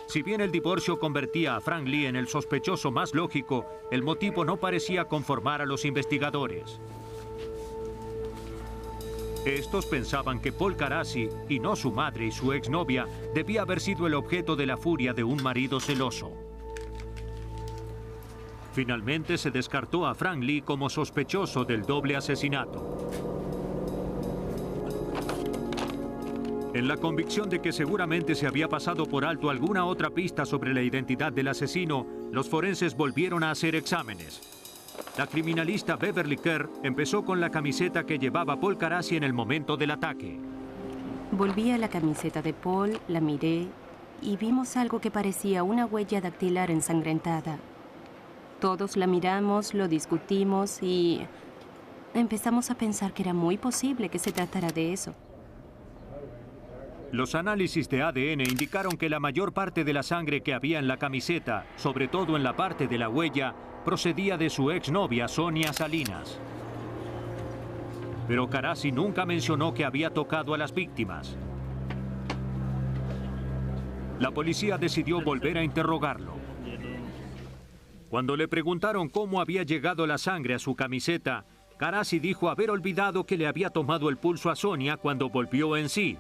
S1: Si bien el divorcio convertía a Frank Lee en el sospechoso más lógico, el motivo no parecía conformar a los investigadores. Estos pensaban que Paul Carassi, y no su madre y su exnovia, debía haber sido el objeto de la furia de un marido celoso. Finalmente se descartó a Frank Lee como sospechoso del doble asesinato. En la convicción de que seguramente se había pasado por alto alguna otra pista sobre la identidad del asesino, los forenses volvieron a hacer exámenes. La criminalista Beverly Kerr empezó con la camiseta que llevaba Paul Carassi en el momento del ataque.
S11: Volví a la camiseta de Paul, la miré y vimos algo que parecía una huella dactilar ensangrentada. Todos la miramos, lo discutimos y empezamos a pensar que era muy posible que se tratara de eso.
S1: Los análisis de ADN indicaron que la mayor parte de la sangre que había en la camiseta, sobre todo en la parte de la huella, procedía de su exnovia Sonia Salinas. Pero Carassi nunca mencionó que había tocado a las víctimas. La policía decidió volver a interrogarlo. Cuando le preguntaron cómo había llegado la sangre a su camiseta, Carassi dijo haber olvidado que le había tomado el pulso a Sonia cuando volvió en sí.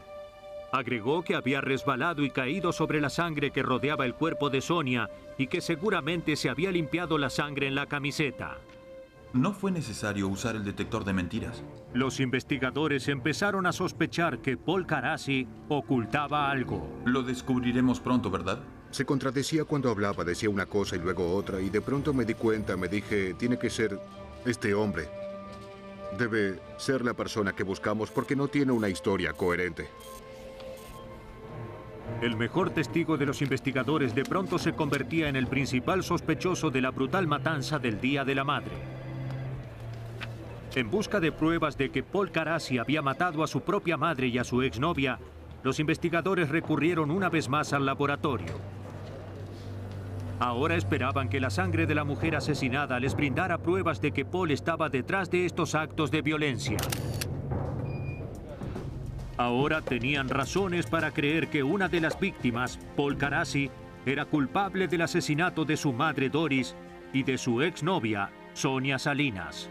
S1: Agregó que había resbalado y caído sobre la sangre que rodeaba el cuerpo de Sonia y que seguramente se había limpiado la sangre en la camiseta.
S6: No fue necesario usar el detector de mentiras.
S1: Los investigadores empezaron a sospechar que Paul Carassi ocultaba algo.
S6: Lo descubriremos pronto, ¿verdad?
S14: Se contradecía cuando hablaba, decía una cosa y luego otra, y de pronto me di cuenta, me dije, tiene que ser este hombre. Debe ser la persona que buscamos porque no tiene una historia coherente.
S1: El mejor testigo de los investigadores de pronto se convertía en el principal sospechoso de la brutal matanza del Día de la Madre. En busca de pruebas de que Paul Carassi había matado a su propia madre y a su exnovia, los investigadores recurrieron una vez más al laboratorio. Ahora esperaban que la sangre de la mujer asesinada les brindara pruebas de que Paul estaba detrás de estos actos de violencia. Ahora tenían razones para creer que una de las víctimas, Paul Carassi, era culpable del asesinato de su madre Doris y de su exnovia, Sonia Salinas.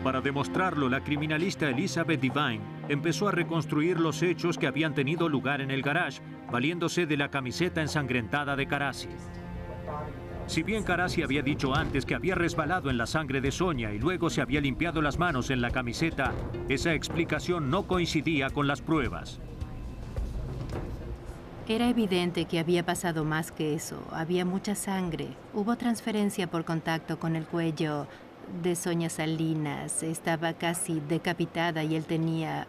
S1: Para demostrarlo, la criminalista Elizabeth Devine empezó a reconstruir los hechos que habían tenido lugar en el garage, valiéndose de la camiseta ensangrentada de Carassi. Si bien Carassi había dicho antes que había resbalado en la sangre de Sonia y luego se había limpiado las manos en la camiseta, esa explicación no coincidía con las pruebas.
S11: Era evidente que había pasado más que eso. Había mucha sangre. Hubo transferencia por contacto con el cuello de Sonia Salinas. Estaba casi decapitada y él tenía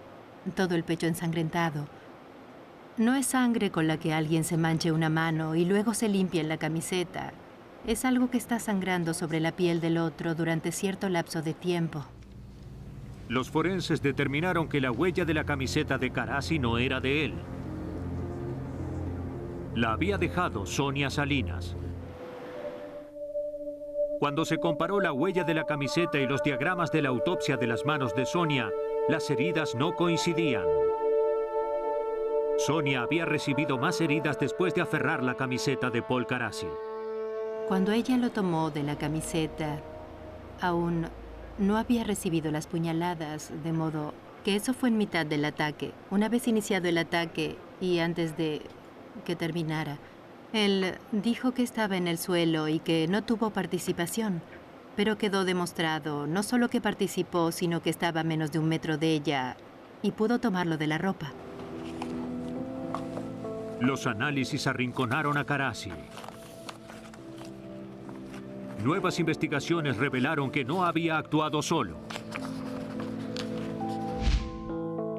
S11: todo el pecho ensangrentado. No es sangre con la que alguien se manche una mano y luego se limpia en la camiseta. Es algo que está sangrando sobre la piel del otro durante cierto lapso de tiempo.
S1: Los forenses determinaron que la huella de la camiseta de Carassi no era de él. La había dejado Sonia Salinas. Cuando se comparó la huella de la camiseta y los diagramas de la autopsia de las manos de Sonia, las heridas no coincidían. Sonia había recibido más heridas después de aferrar la camiseta de Paul Carassi.
S11: Cuando ella lo tomó de la camiseta, aún no había recibido las puñaladas, de modo que eso fue en mitad del ataque. Una vez iniciado el ataque y antes de que terminara, él dijo que estaba en el suelo y que no tuvo participación, pero quedó demostrado no solo que participó, sino que estaba a menos de 1 metro de ella y pudo tomarlo de la ropa.
S1: Los análisis arrinconaron a Carassi. Nuevas investigaciones revelaron que no había actuado solo.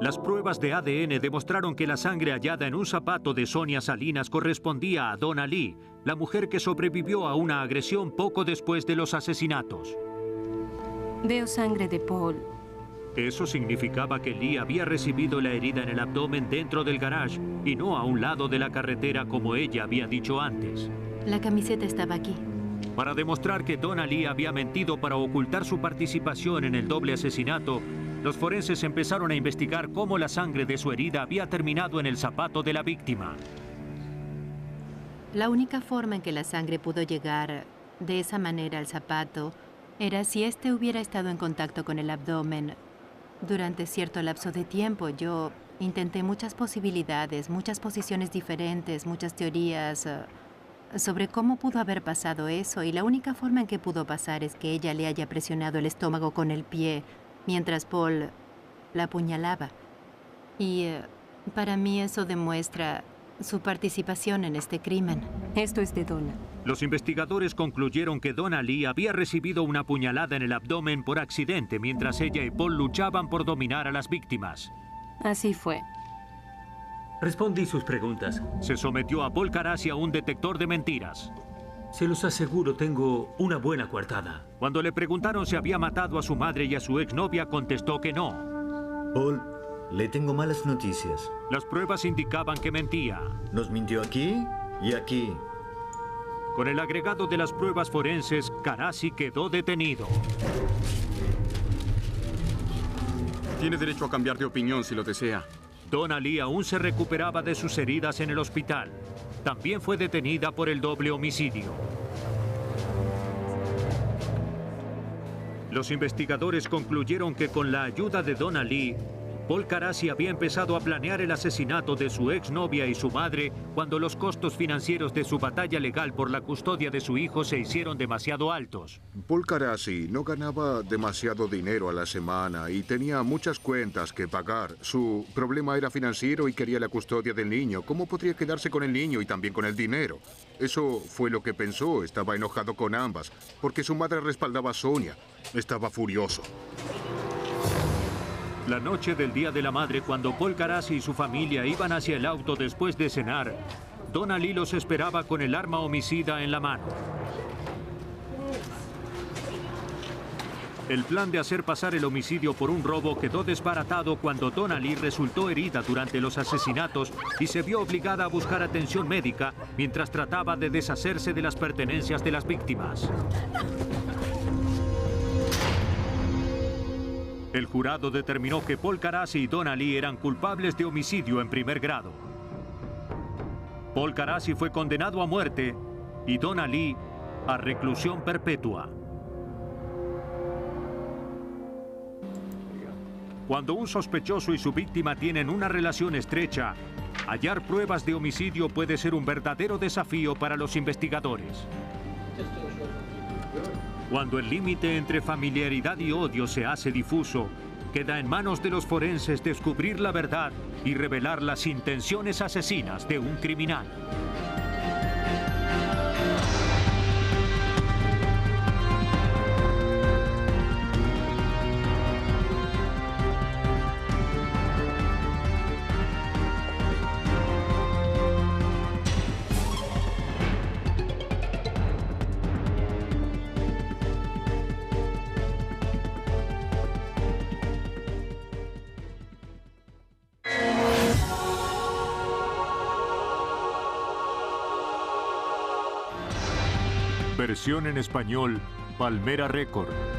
S1: Las pruebas de ADN demostraron que la sangre hallada en un zapato de Sonia Salinas correspondía a Donna Lee, la mujer que sobrevivió a una agresión poco después de los asesinatos.
S11: Veo sangre de Paul.
S1: Eso significaba que Lee había recibido la herida en el abdomen dentro del garage y no a un lado de la carretera como ella había dicho antes.
S11: La camiseta estaba aquí.
S1: Para demostrar que Donna Lee había mentido para ocultar su participación en el doble asesinato, los forenses empezaron a investigar cómo la sangre de su herida había terminado en el zapato de la víctima.
S11: La única forma en que la sangre pudo llegar de esa manera al zapato era si éste hubiera estado en contacto con el abdomen. Durante cierto lapso de tiempo yo intenté muchas posibilidades, muchas posiciones diferentes, muchas teorías sobre cómo pudo haber pasado eso, y la única forma en que pudo pasar es que ella le haya presionado el estómago con el pie mientras Paul la apuñalaba. Y para mí eso demuestra su participación en este crimen.
S17: Esto es de Donna.
S1: Los investigadores concluyeron que Donna Lee había recibido una puñalada en el abdomen por accidente mientras ella y Paul luchaban por dominar a las víctimas.
S17: Así fue.
S12: Respondí sus preguntas.
S1: Se sometió a Paul Carassi a un detector de mentiras.
S12: Se los aseguro, tengo una buena coartada.
S1: Cuando le preguntaron si había matado a su madre y a su exnovia, contestó que no.
S5: Paul, le tengo malas noticias.
S1: Las pruebas indicaban que mentía.
S5: Nos mintió aquí y aquí.
S1: Con el agregado de las pruebas forenses, Carassi quedó detenido.
S13: Tiene derecho a cambiar de opinión si lo desea.
S1: Donna Lee aún se recuperaba de sus heridas en el hospital. También fue detenida por el doble homicidio. Los investigadores concluyeron que con la ayuda de Donna Lee, Paul Carassi había empezado a planear el asesinato de su exnovia y su madre cuando los costos financieros de su batalla legal por la custodia de su hijo se hicieron demasiado altos.
S14: Paul Carassi no ganaba demasiado dinero a la semana y tenía muchas cuentas que pagar. Su problema era financiero y quería la custodia del niño. ¿Cómo podría quedarse con el niño y también con el dinero? Eso fue lo que pensó. Estaba enojado con ambas, porque su madre respaldaba a Sonia. Estaba furioso.
S1: La noche del Día de la Madre, cuando Paul Carassi y su familia iban hacia el auto después de cenar, Donna Lee los esperaba con el arma homicida en la mano. El plan de hacer pasar el homicidio por un robo quedó desbaratado cuando Donna Lee resultó herida durante los asesinatos y se vio obligada a buscar atención médica mientras trataba de deshacerse de las pertenencias de las víctimas. El jurado determinó que Paul Carassi y Donna Lee eran culpables de homicidio en primer grado. Paul Carassi fue condenado a muerte y Donna Lee a reclusión perpetua. Cuando un sospechoso y su víctima tienen una relación estrecha, hallar pruebas de homicidio puede ser un verdadero desafío para los investigadores. Cuando el límite entre familiaridad y odio se hace difuso, queda en manos de los forenses descubrir la verdad y revelar las intenciones asesinas de un criminal. Versión en español, Palmera Record.